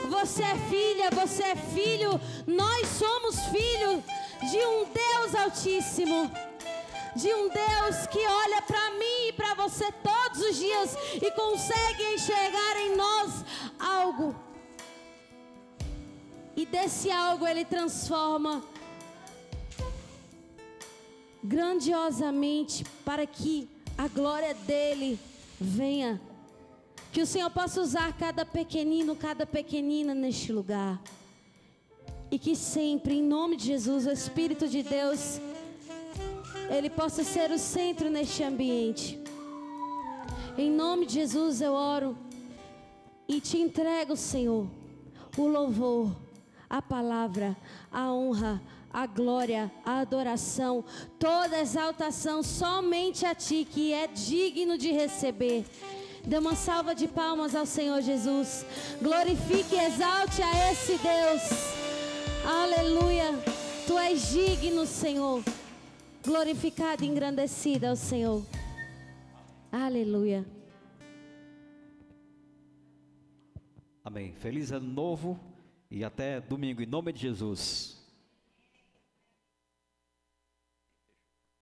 Você é filha, você é filho, nós somos filhos de um Deus Altíssimo, de um Deus que olha para mim e para você todos os dias e consegue enxergar em nós algo. E desse algo Ele transforma grandiosamente para que a glória dEle venha. Que o Senhor possa usar cada pequenino, cada pequenina neste lugar. E que sempre, em nome de Jesus, o Espírito de Deus, Ele possa ser o centro neste ambiente. Em nome de Jesus eu oro e te entrego, Senhor, o louvor, a palavra, a honra, a glória, a adoração, toda exaltação somente a Ti, que é digno de receber. Dê uma salva de palmas ao Senhor Jesus. Glorifique e exalte a esse Deus. Aleluia. Tu és digno, Senhor. Glorificado e engrandecido ao Senhor. Aleluia. Amém. Feliz ano novo e até domingo, em nome de Jesus.